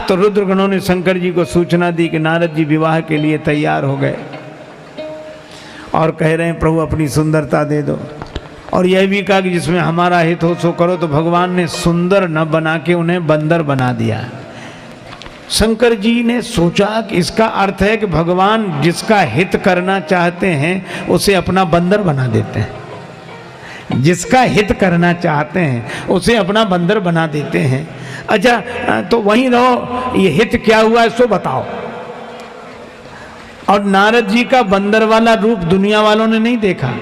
तो रुद्रगणों ने शंकर जी को सूचना दी कि नारद जी विवाह के लिए तैयार हो गए और कह रहे हैं प्रभु अपनी सुंदरता दे दो। और यह भी कहा कि जिसमें हमारा हित हो सो करो। तो भगवान ने सुंदर न बना के उन्हें बंदर बना दिया। शंकर जी ने सोचा कि इसका अर्थ है कि भगवान जिसका हित करना चाहते हैं उसे अपना बंदर बना देते हैं, जिसका हित करना चाहते हैं उसे अपना बंदर बना देते हैं। अच्छा, तो वहीं रहो, ये हित क्या हुआ है सो बताओ। और नारद जी का बंदर वाला रूप दुनिया वालों ने नहीं देखा।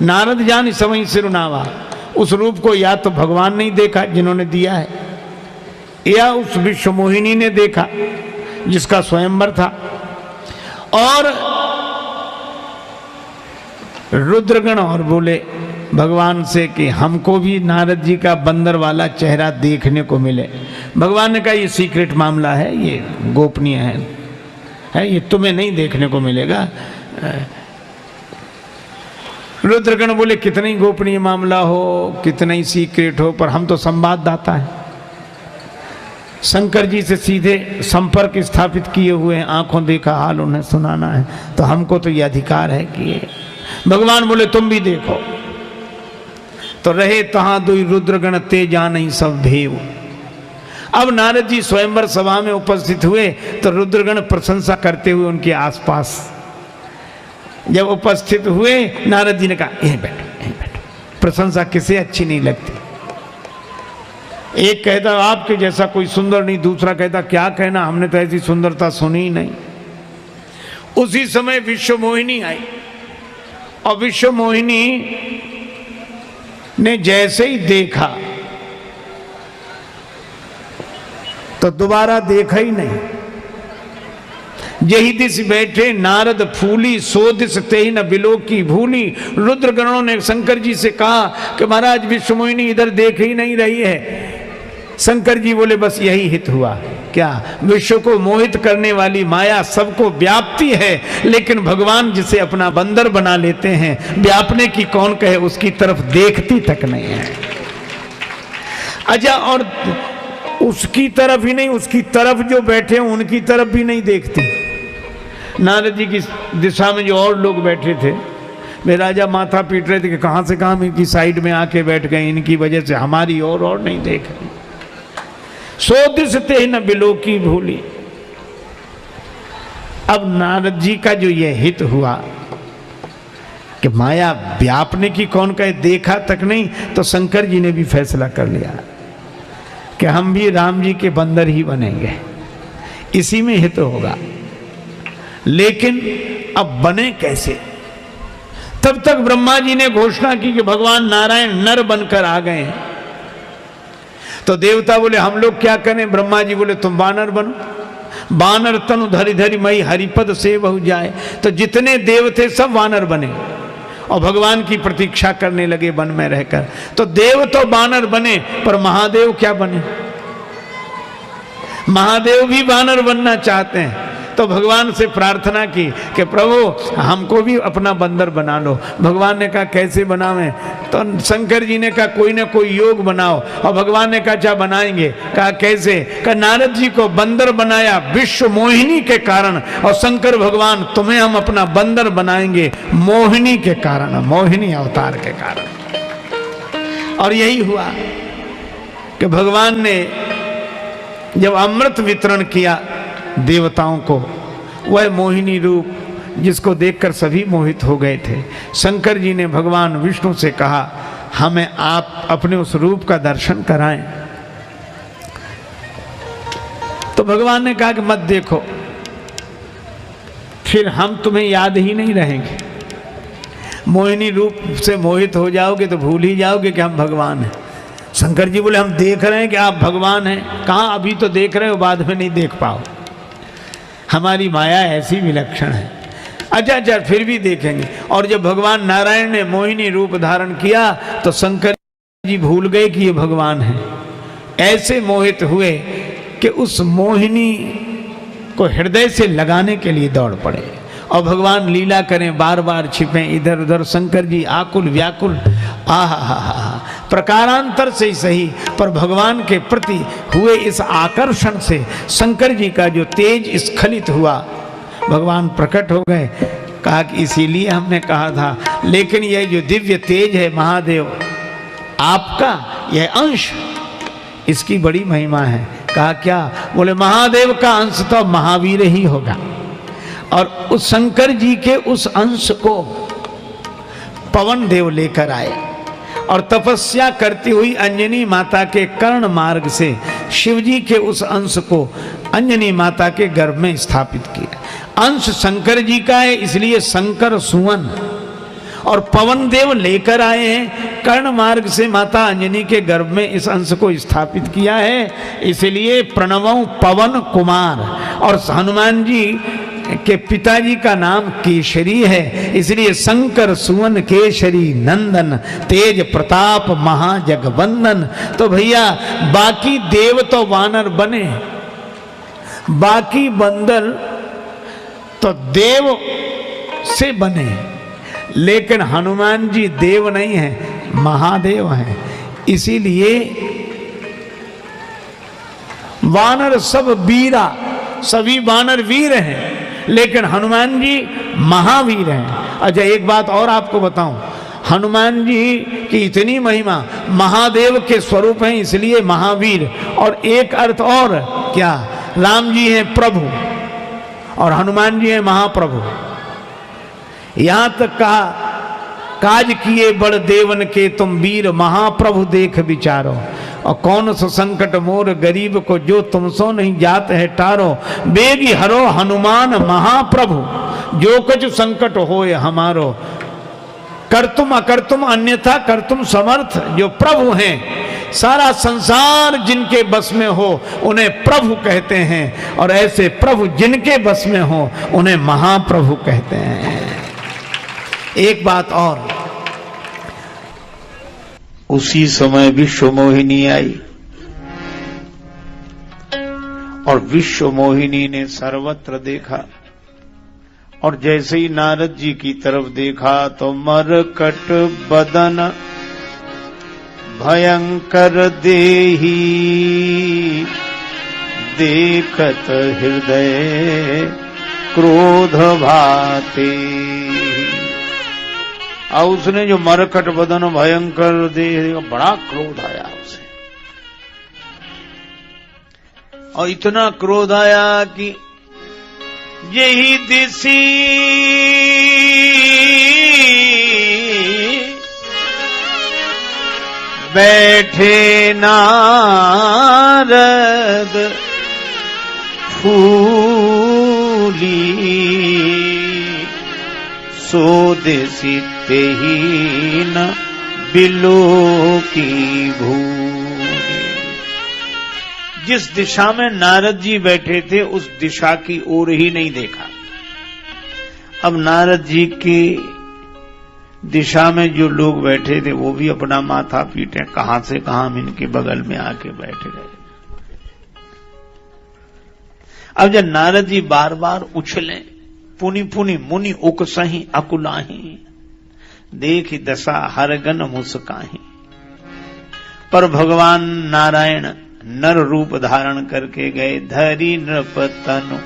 नारद जान समय सिरुनावा, उस रूप को या तो भगवान नहीं देखा जिन्होंने दिया है, या उस विश्व मोहिनी ने देखा जिसका स्वयंवर था। और रुद्रगण और बोले भगवान से कि हमको भी नारद जी का बंदर वाला चेहरा देखने को मिले। भगवान ने कहा ये सीक्रेट मामला है, ये गोपनीय है, ये तुम्हें नहीं देखने को मिलेगा। रुद्रगण बोले कितना ही गोपनीय मामला हो, कितना ही सीक्रेट हो, पर हम तो संवाददाता हैं, शंकर जी से सीधे संपर्क स्थापित किए हुए हैं, आंखों देखा हाल उन्हें सुनाना है, तो हमको तो ये अधिकार है कि। भगवान बोले तुम भी देखो। तो रहे तहां दुई रुद्रगण ते जान सब भेव। अब नारद जी स्वयंवर सभा में उपस्थित हुए तो रुद्रगण प्रशंसा करते हुए उनके आसपास जब उपस्थित हुए, नारद जी ने कहा यहीं बैठो, यहीं बैठो। प्रशंसा किसे अच्छी नहीं लगती। एक कहता आपके जैसा कोई सुंदर नहीं, दूसरा कहता क्या कहना, हमने तो ऐसी सुंदरता सुनी ही नहीं। उसी समय विश्व मोहिनी आई और विश्व मोहिनी ने जैसे ही देखा तो दोबारा देखा ही नहीं। यही दिस बैठे नारद फूली, सो दिस तेहि न बिलो की भूली। रुद्रगणों ने शंकर जी से कहा कि महाराज विश्व मोहिनी इधर देख ही नहीं रही है। शंकर जी बोले बस यही हित हुआ। क्या? विश्व को मोहित करने वाली माया सबको व्यापती है, लेकिन भगवान जिसे अपना बंदर बना लेते हैं, व्यापने की कौन कहे, उसकी तरफ देखती तक नहीं है। अच्छा, और उसकी तरफ ही नहीं, उसकी तरफ जो बैठे हैं उनकी तरफ भी नहीं देखती। नारद जी की दिशा में जो और लोग बैठे थे, वे राजा माथा पीट रहे थे कि कहां से कहां इनकी साइड में आके बैठ गए, इनकी वजह से हमारी और नहीं देख रही। सो दिस ते न बिलो की भूली। अब नारद जी का जो ये हित हुआ कि माया व्यापने की कौन कहे, देखा तक नहीं, तो शंकर जी ने भी फैसला कर लिया कि हम भी राम जी के बंदर ही बनेंगे, इसी में हित होगा। लेकिन अब बने कैसे? तब तक ब्रह्मा जी ने घोषणा की कि भगवान नारायण नर बनकर आ गए हैं। तो देवता बोले हम लोग क्या करें? ब्रह्मा जी बोले तुम बानर बनो। बानर तनु धरि धरि मई हरिपद से बहु जाए। तो जितने देव थे सब वानर बने और भगवान की प्रतीक्षा करने लगे वन में रहकर। तो देव तो बानर बने, पर महादेव क्या बने? महादेव भी बानर बनना चाहते हैं। तो भगवान से प्रार्थना की कि प्रभु हमको भी अपना बंदर बना लो। भगवान ने कहा कैसे बनावें? तो शंकर जी ने कहा कोई ना कोई योग बनाओ। और भगवान ने कहा क्या बनाएंगे? कहा कैसे? कहा नारद जी को बंदर बनाया विश्व मोहिनी के कारण, और शंकर भगवान तुम्हें हम अपना बंदर बनाएंगे मोहिनी के कारण, मोहिनी अवतार के कारण। और यही हुआ कि भगवान ने जब अमृत वितरण किया देवताओं को, वह मोहिनी रूप जिसको देखकर सभी मोहित हो गए थे, शंकर जी ने भगवान विष्णु से कहा हमें आप अपने उस रूप का दर्शन कराएं। तो भगवान ने कहा कि मत देखो, फिर हम तुम्हें याद ही नहीं रहेंगे। मोहिनी रूप से मोहित हो जाओगे तो भूल ही जाओगे कि हम भगवान हैं। शंकर जी बोले हम देख रहे हैं कि आप भगवान हैं। कहाँ, अभी तो देख रहे हो, बाद में नहीं देख पाओ। हमारी माया ऐसी विलक्षण है। अच्छा, फिर भी देखेंगे। और जब भगवान नारायण ने मोहिनी रूप धारण किया तो शंकर जी भूल गए कि ये भगवान है। ऐसे मोहित हुए कि उस मोहिनी को हृदय से लगाने के लिए दौड़ पड़े और भगवान लीला करें, बार बार छिपे इधर उधर। शंकर जी आकुल व्याकुल, आहा, प्रकारांतर से ही सही, पर भगवान के प्रति हुए इस आकर्षण से शंकर जी का जो तेज स्खलित हुआ, भगवान प्रकट हो गए। कहा कि इसीलिए हमने कहा था, लेकिन यह जो दिव्य तेज है महादेव आपका, यह अंश, इसकी बड़ी महिमा है। कहा क्या? बोले महादेव का अंश तो महावीर ही होगा। और उस शंकर जी के उस अंश को पवन देव लेकर आए और तपस्या करती हुई अंजनी माता के कर्ण मार्ग से शिव जी के उस अंश को अंजनी माता के गर्भ में स्थापित किया। अंश शंकर जी का है, इसलिए शंकर सुवन। और पवन देव लेकर आए हैं, कर्ण मार्ग से माता अंजनी के गर्भ में इस अंश को स्थापित किया है, इसलिए प्रणवों पवन कुमार। और हनुमान जी के पिताजी का नाम केशरी है, इसलिए शंकर सुवन केशरी नंदन तेज प्रताप महाजगवंदन। तो भैया बाकी देव तो वानर बने, बाकी बंदर तो देव से बने, लेकिन हनुमान जी देव नहीं हैं, महादेव हैं। इसीलिए वानर सब वीरा, सभी वानर वीर हैं, लेकिन हनुमान जी महावीर हैं। अच्छा, एक बात और आपको बताऊं, हनुमान जी की इतनी महिमा, महादेव के स्वरूप हैं इसलिए महावीर। और एक अर्थ और क्या, राम जी हैं प्रभु और हनुमान जी हैं महाप्रभु। यहां तक कहा, काज किए बड़ देवन के तुम वीर महाप्रभु देख विचारो। और कौन सो संकट मोर गरीब को जो तुम सो नहीं जात है टारो। बेगी हरो हनुमान महाप्रभु जो कुछ संकट होए हमारो। कर तुम अकर तुम अन्यथा कर तुम समर्थ। जो प्रभु हैं, सारा संसार जिनके बस में हो उन्हें प्रभु कहते हैं, और ऐसे प्रभु जिनके बस में हो उन्हें महाप्रभु कहते हैं। एक बात और, उसी समय विश्व मोहिनी आई और विश्व मोहिनी ने सर्वत्र देखा, और जैसे ही नारद जी की तरफ देखा तो मरकट बदन भयंकर देही देखत हृदय क्रोध भाते। और उसने जो मरकट बदन भयंकर देह, बड़ा क्रोध आया उसे, और इतना क्रोध आया कि यही दिसी बैठे नारद फूली सो देसी ते ही न बिलो की भूमि। जिस दिशा में नारद जी बैठे थे उस दिशा की ओर ही नहीं देखा। अब नारद जी की दिशा में जो लोग बैठे थे वो भी अपना माथा पीटे, कहां से कहां हम इनके बगल में आके बैठ गए। अब जब नारद जी बार बार उछले, पुनि पुनि मुनि उकसही अकुलाही, देखी दशा हरगन मुस्काही। पर भगवान नारायण नर रूप धारण करके गए, धरी नृप तनु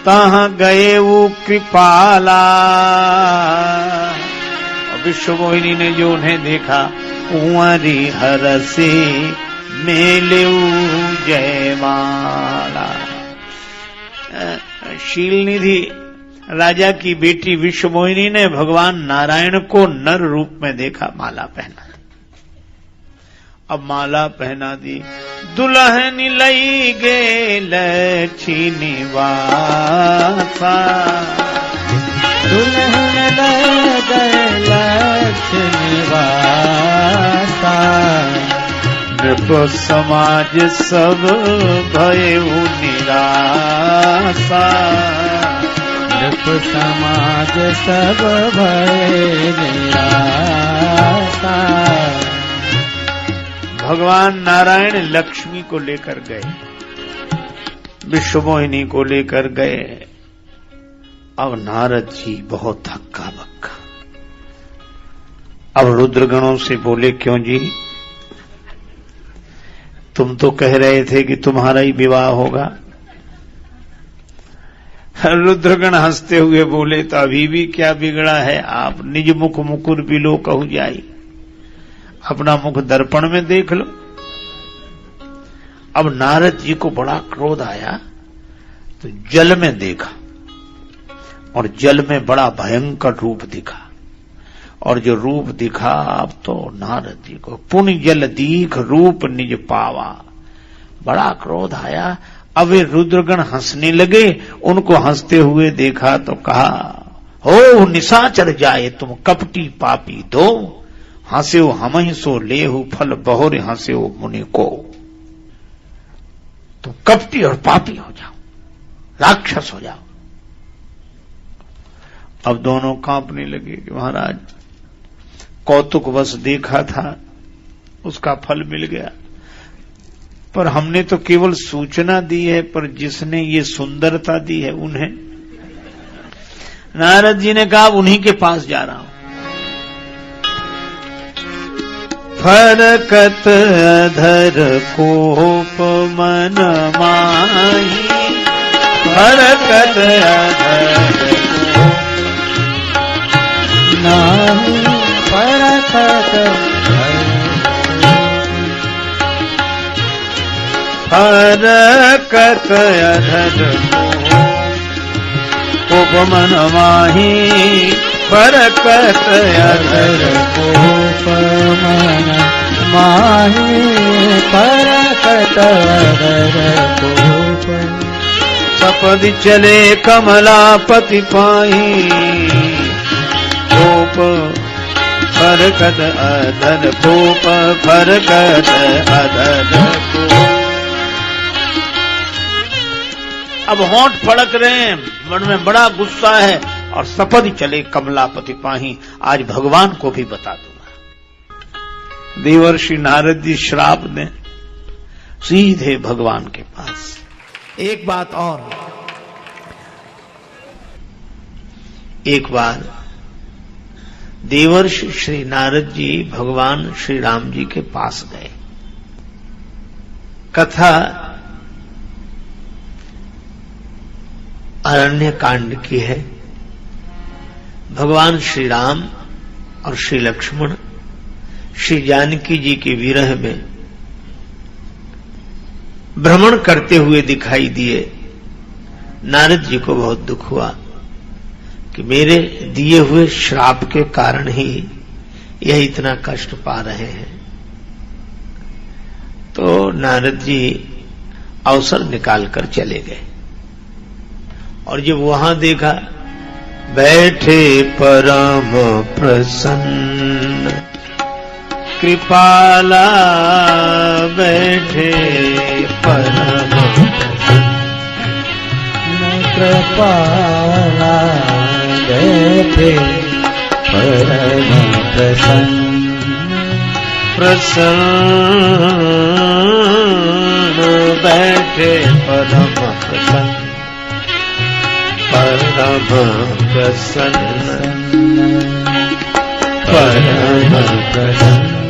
तहां गए वो कृपाला। और विश्व मोहिनी ने जो उन्हें देखा, कुंवरी हरसे मेलेऊ जयमाला। शीलनिधि राजा की बेटी विश्व मोहिनी ने भगवान नारायण को नर रूप में देखा, माला पहना, अब माला पहना दी। दुल्हन लई गे लक्ष्मी वासा, दुल्हन लगे लक्ष्मी वासा, नृप समाज सब भयउ निरासा, नृप समाज सब भय निरासा। भगवान नारायण लक्ष्मी को लेकर गए, विश्वमोहिनी को लेकर गए। अब नारद जी बहुत हक्का बक्का। अब रुद्रगणों से बोले, क्यों जी, तुम तो कह रहे थे कि तुम्हारा ही विवाह होगा। रुद्रगण हंसते हुए बोले, तो अभी भी क्या बिगड़ा है, आप निज मुख मुकुर बिलो कहु जाई, अपना मुख दर्पण में देख लो। अब नारद जी को बड़ा क्रोध आया, तो जल में देखा और जल में बड़ा भयंकर रूप दिखा। और जो रूप दिखा, अब तो नारद जी को पुण्य जल दीख रूप निज पावा, बड़ा क्रोध आया। अब वे रुद्रगण हंसने लगे, उनको हंसते हुए देखा तो कहा, हो निशाचर जाए तुम कपटी पापी दो, हंस्यो हमहि सो लेहु फल बहुर हंस्यो मुनि को। तुम कपटी और पापी हो जाओ, राक्षस हो जाओ। अब दोनों कांपने लगे कि महाराज कौतुक बस देखा था, उसका फल मिल गया, पर हमने तो केवल सूचना दी है, पर जिसने ये सुंदरता दी है उन्हें। नारद जी ने कहा, उन्हीं के पास जा रहा हूं। फरकत अधर कोप मन माही, फरकत अधर नाही, फरकत फरकत अधर कोप मन माही, फरकत अधर कोप मन माही, फरकत अधर कोप। सपदि चले कमलापति पाही, कोप फरकत अधर कोप, फरकत अधर कोप। अब होंठ फड़क रहे हैं, मन में बड़ा गुस्सा है, और सपदि चले कमलापति पाही, आज भगवान को भी बता दूंगा। देवर्षि नारद जी श्राप दें, सीधे भगवान के पास। एक बात और, एक बार देवर्षि श्री नारद जी भगवान श्री राम जी के पास गए। कथा अरण्य कांड की है। भगवान श्री राम और श्री लक्ष्मण श्री जानकी जी के विरह में भ्रमण करते हुए दिखाई दिए। नारद जी को बहुत दुख हुआ कि मेरे दिए हुए श्राप के कारण ही यह इतना कष्ट पा रहे हैं। तो नारद जी अवसर निकालकर चले गए, और जब वहां देखा, बैठे परम प्रसन्न कृपाला, बैठे परम कृपाला, बैठे परम प्रसन्न, प्रसन्न, बैठे परम प्रसन्न, परम प्रसन्न, परम प्रसन्न।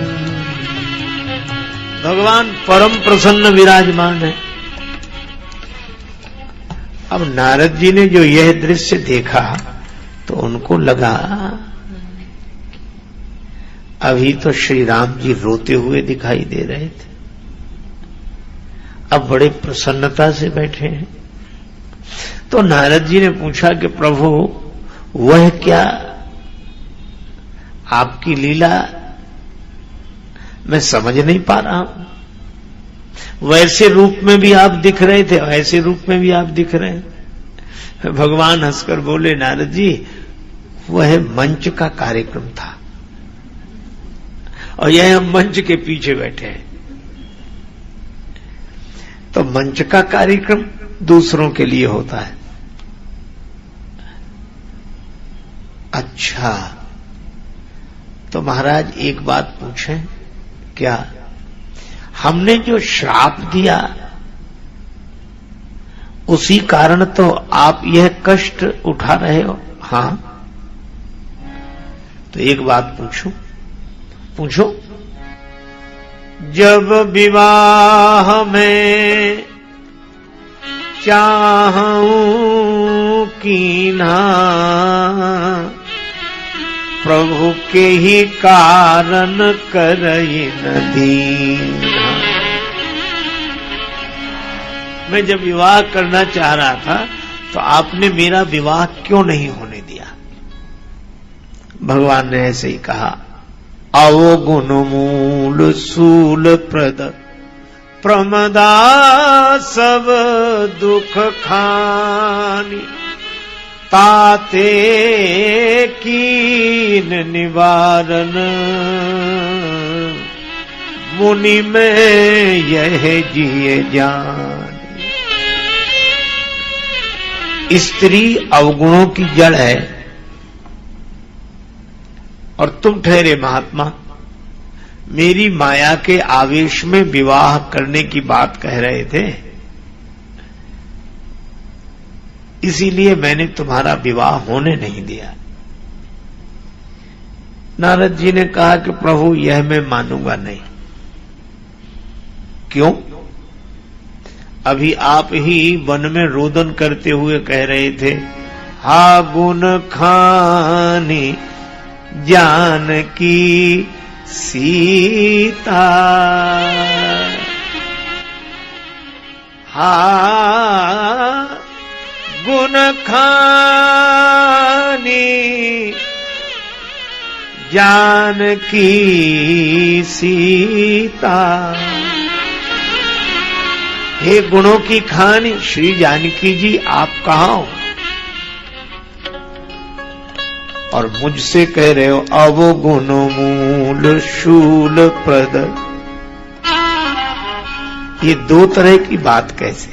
भगवान परम प्रसन्न विराजमान है। अब नारद जी ने जो यह दृश्य देखा तो उनको लगा, अभी तो श्री राम जी रोते हुए दिखाई दे रहे थे, अब बड़े प्रसन्नता से बैठे हैं। तो नारद जी ने पूछा कि प्रभु, वह क्या आपकी लीला मैं समझ नहीं पा रहा हूं। वैसे रूप में भी आप दिख रहे थे, ऐसे रूप में भी आप दिख रहे हैं। भगवान हंसकर बोले, नारद जी वह मंच का कार्यक्रम था और यह हम मंच के पीछे बैठे हैं। तो मंच का कार्यक्रम दूसरों के लिए होता है। अच्छा, तो महाराज एक बात पूछें, क्या हमने जो श्राप दिया उसी कारण तो आप यह कष्ट उठा रहे हो? हां। तो एक बात पूछो। जब विवाह में चाहूं कीन्हा, प्रभु के ही कारण करई न दीन्हा। मैं जब विवाह करना चाह रहा था तो आपने मेरा विवाह क्यों नहीं होने दिया? भगवान ने ऐसे ही कहा, अवगुण मूल सूल प्रद प्रमदा सब दुख खानी, ताते कीन निवारण, मुनि में यह जिए जान। स्त्री अवगुणों की जड़ है और तुम ठहरे महात्मा मेरी माया के आवेश में विवाह करने की बात कह रहे थे, इसीलिए मैंने तुम्हारा विवाह होने नहीं दिया। नारद जी ने कहा कि प्रभु यह मैं मानूंगा नहीं। क्यों? अभी आप ही वन में रोदन करते हुए कह रहे थे, हा गुण खानी जानकी सीता, हा गुण खानी जानकी सीता। हे गुणों की खानी श्री जानकी जी, आप कहां हो? और मुझसे कह रहे हो अवगुण मूल शूल प्रद। ये दो तरह की बात कैसे?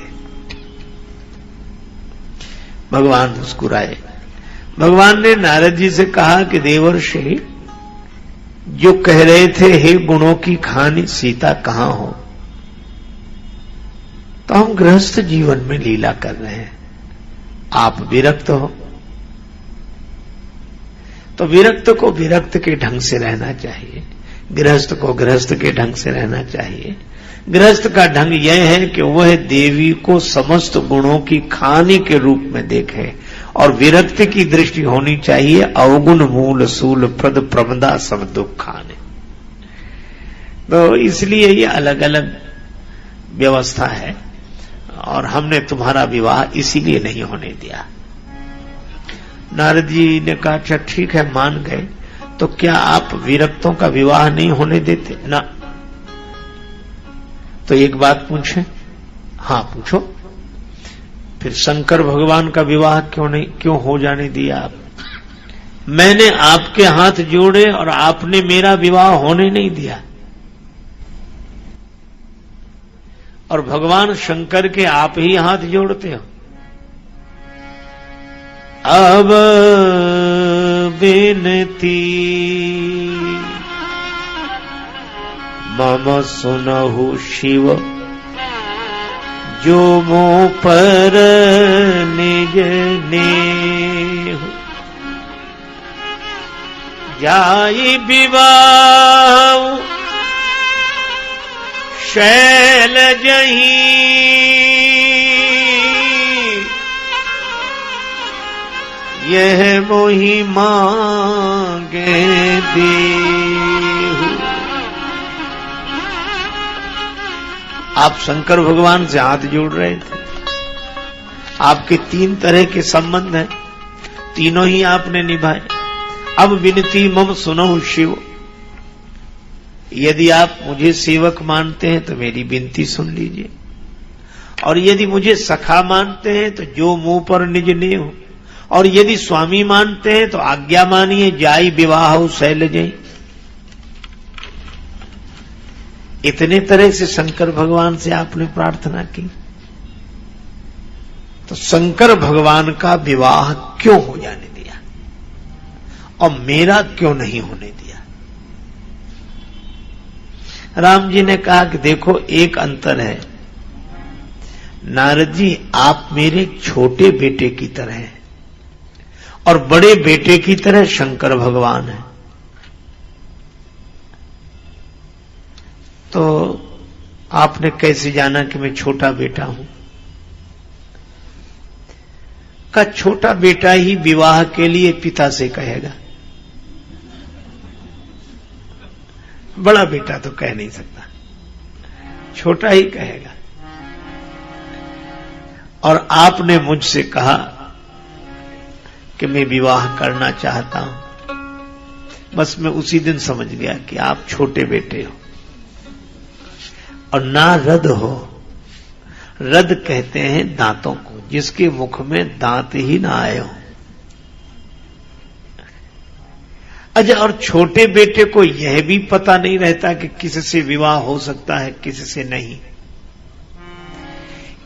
भगवान मुस्कुराए। भगवान ने नारद जी से कहा कि देवर्षि, जो कह रहे थे हे गुणों की खानी सीता कहां हो, तो हम गृहस्थ जीवन में लीला कर रहे हैं, आप विरक्त हो। तो विरक्त को विरक्त के ढंग से रहना चाहिए, गृहस्थ को गृहस्थ के ढंग से रहना चाहिए। गृहस्थ का ढंग यह है कि वह देवी को समस्त गुणों की खानी के रूप में देखे, और विरक्ति की दृष्टि होनी चाहिए अवगुण मूल सूल प्रद प्रमदा सब दुख खाने। तो इसलिए ये अलग अलग व्यवस्था है और हमने तुम्हारा विवाह इसीलिए नहीं होने दिया। नारद जी ने कहा, अच्छा ठीक है, मान गए, तो क्या आप विरक्तों का विवाह नहीं होने देते? ना। तो एक बात पूछें? हां पूछो। फिर शंकर भगवान का विवाह क्यों हो जाने दिया आप? मैंने आपके हाथ जोड़े और आपने मेरा विवाह होने नहीं दिया, और भगवान शंकर के आप ही हाथ जोड़ते हो। अब बिनती मम सुनहु शिव, जो मोह पर निज नेह, जाई विवाह शैल जहीं, यह मोहि मांगे देहु। आप शंकर भगवान से हाथ जोड़ रहे थे। आपके तीन तरह के संबंध हैं, तीनों ही आपने निभाए। अब विनती मम सुनो शिव, यदि आप मुझे सेवक मानते हैं तो मेरी विनती सुन लीजिए, और यदि मुझे सखा मानते हैं तो जो मुंह पर निज ने हो, और यदि स्वामी मानते हैं तो आज्ञा मानिए, जाई विवाह शैलजई। इतने तरह से शंकर भगवान से आपने प्रार्थना की, तो शंकर भगवान का विवाह क्यों हो जाने दिया और मेरा क्यों नहीं होने दिया? राम जी ने कहा कि देखो एक अंतर है, नारद जी आप मेरे छोटे बेटे की तरह हैं और बड़े बेटे की तरह शंकर भगवान हैं। तो आपने कैसे जाना कि मैं छोटा बेटा हूं? का छोटा बेटा ही विवाह के लिए पिता से कहेगा, बड़ा बेटा तो कह नहीं सकता, छोटा ही कहेगा। और आपने मुझसे कहा कि मैं विवाह करना चाहता हूं, बस मैं उसी दिन समझ गया कि आप छोटे बेटे हो और ना रद हो। रद कहते हैं दांतों को, जिसके मुख में दांत ही ना आए हो। अच्छा, और छोटे बेटे को यह भी पता नहीं रहता कि किससे विवाह हो सकता है, किससे नहीं।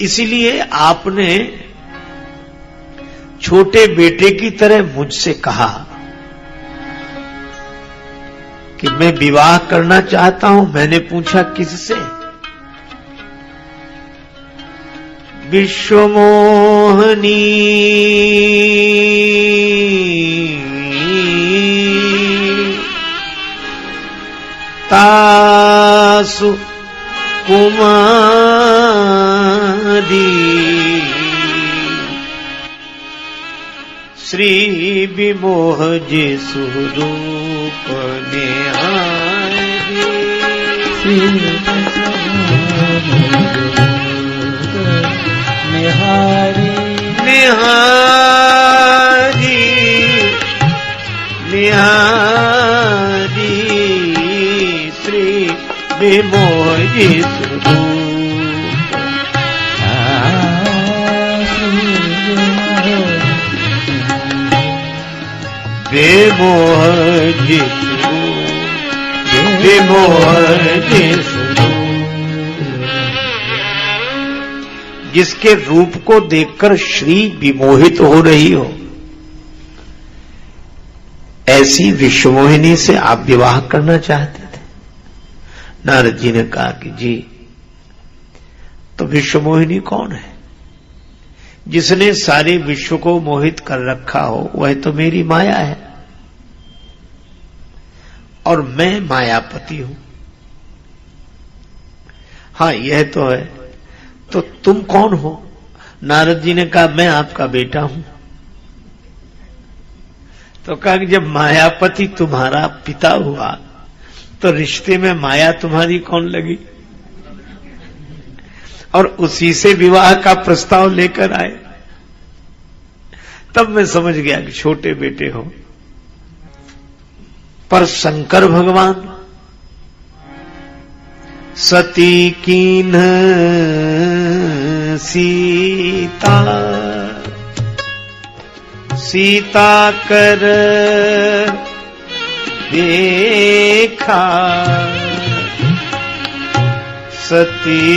इसलिए आपने छोटे बेटे की तरह मुझसे कहा कि मैं विवाह करना चाहता हूं। मैंने पूछा किससे? विश्वमोहनी तासु कुमारी श्री विमोह जे स्वरूप निहारी। निहारी निहारी निहारी श्री विमोह जी स्वरूप। विमोह जी स्वरूप, विमोह जी स्वरूप। जिसके रूप को देखकर श्री विमोहित हो रही हो, ऐसी विश्वमोहिनी से आप विवाह करना चाहते थे? नारद जी ने कहा कि जी, तो विश्वमोहिनी कौन है? जिसने सारे विश्व को मोहित कर रखा हो वह तो मेरी माया है, और मैं मायापति हूं। हां, यह तो है। तो तुम कौन हो? नारद जी ने कहा मैं आपका बेटा हूं। तो कहा कि जब मायापति तुम्हारा पिता हुआ तो रिश्ते में माया तुम्हारी कौन लगी? और उसी से विवाह का प्रस्ताव लेकर आए। तब मैं समझ गया कि छोटे बेटे हो। पर शंकर भगवान सती कीन सीता, सीता कर देखा, सती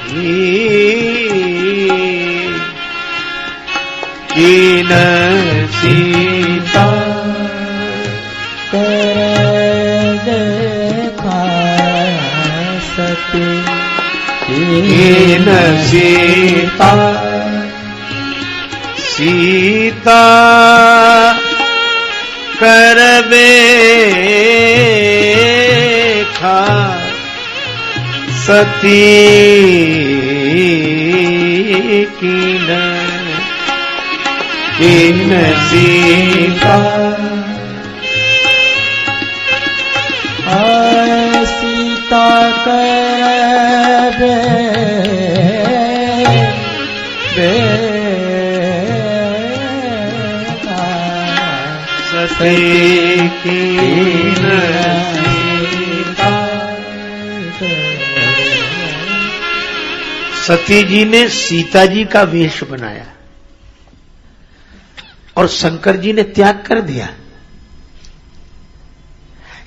कीन सीता कीन सीता, सीता कर देखा, सती कीन कीन सीता। सीता कर सती कीन सती जी ने सीता जी का वेश बनाया और शंकर जी ने त्याग कर दिया।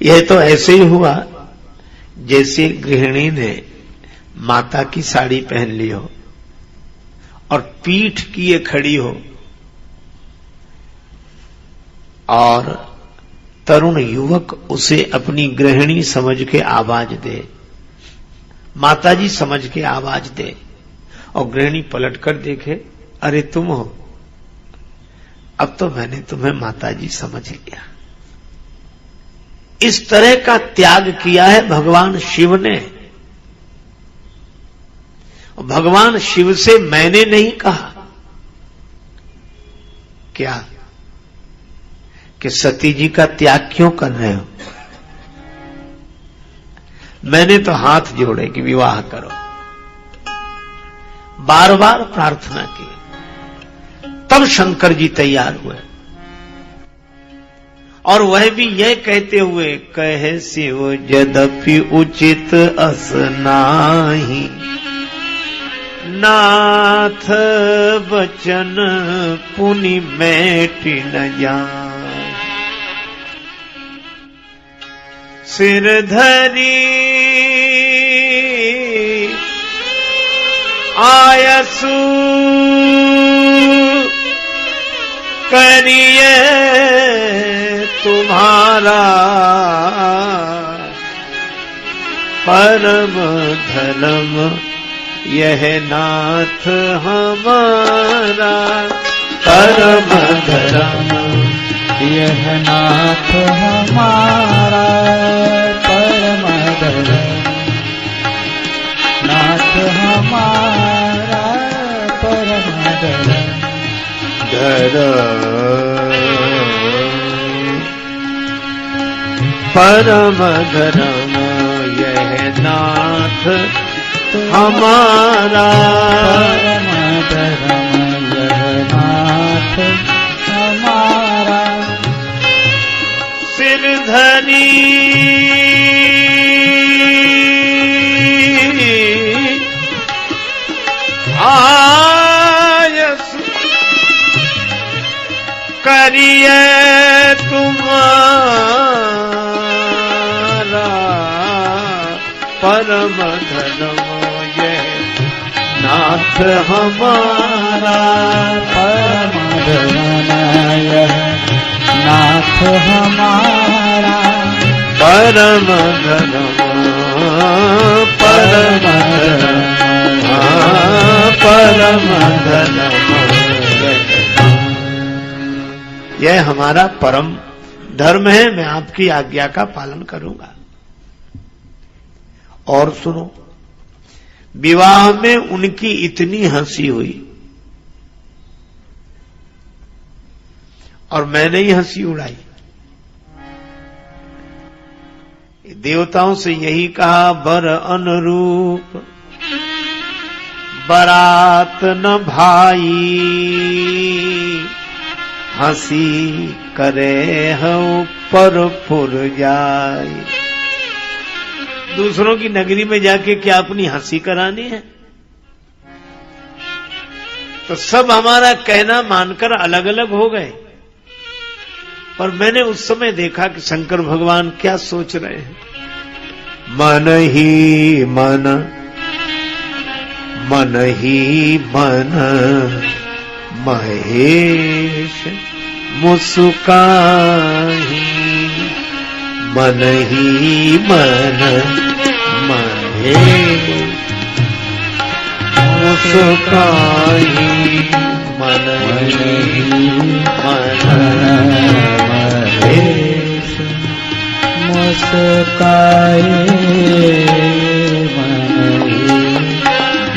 यह तो ऐसे ही हुआ जैसे गृहिणी ने माता की साड़ी पहन ली हो और पीठ किए खड़ी हो और तरुण युवक उसे अपनी गृहिणी समझ के आवाज दे, माताजी समझ के आवाज दे, और गृहिणी पलटकर देखे, अरे तुम हो, अब तो मैंने तुम्हें माताजी समझ लिया। इस तरह का त्याग किया है भगवान शिव ने। भगवान शिव से मैंने नहीं कहा क्या कि सती जी का त्याग क्यों कर रहे हो, मैंने तो हाथ जोड़े कि विवाह करो, बार बार प्रार्थना की। तब शंकर जी तैयार हुए और वह भी यह कहते हुए, कहे शिव यद्यपि उचित अस नाही, नाथ बचन पुनि मेटि न जाय। सिर धरी आयसु करिए तुम्हारा, परम धर्म यह नाथ हमारा, परम धर्म यह नाथ हमारा, परम धर्म नाथ हमारा, परम धर्म परम धर्म यह नाथ हमारा, परम धर्म यह नाथ हमारा। सिर धरी आयस करिए तुम्हारा, परम धर्म यह नाथ हमारा, परम धर्म यह नाथ हमारा, परम धर्म, परम धर्म, परम धर्म यह हमारा परम धर्म है। मैं आपकी आज्ञा का पालन करूंगा। और सुनो, विवाह में उनकी इतनी हंसी हुई और मैंने ही हंसी उड़ाई। देवताओं से यही कहा, बर अनुरूप बारात न भाई, हंसी करे हूं पर फुर जाए। दूसरों की नगरी में जाके क्या अपनी हंसी करानी है? तो सब हमारा कहना मानकर अलग अलग हो गए। पर मैंने उस समय देखा कि शंकर भगवान क्या सोच रहे हैं। मन ही मन, मन ही मन महेश मुस्काही, मन ही मन महेश मुस्काही, मन ही मन महेश मुस्काए,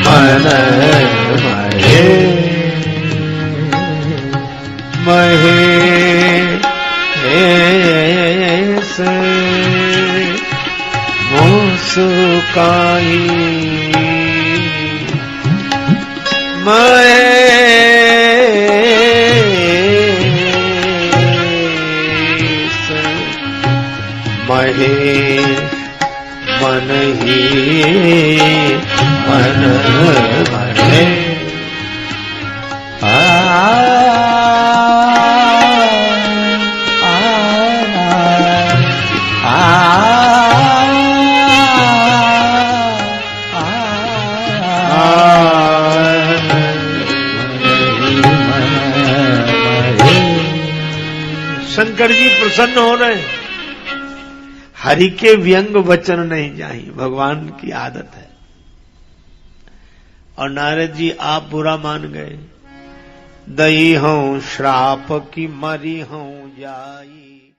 मन महेश महेश मुस्काई, महेश महेश मन ही मन भरे। शंकर जी प्रसन्न हो रहे हैं। हरि के व्यंग वचन नहीं जाही, भगवान की आदत है। और नारद जी आप बुरा मान गए। दई हूं श्राप की मरी हूं जाई।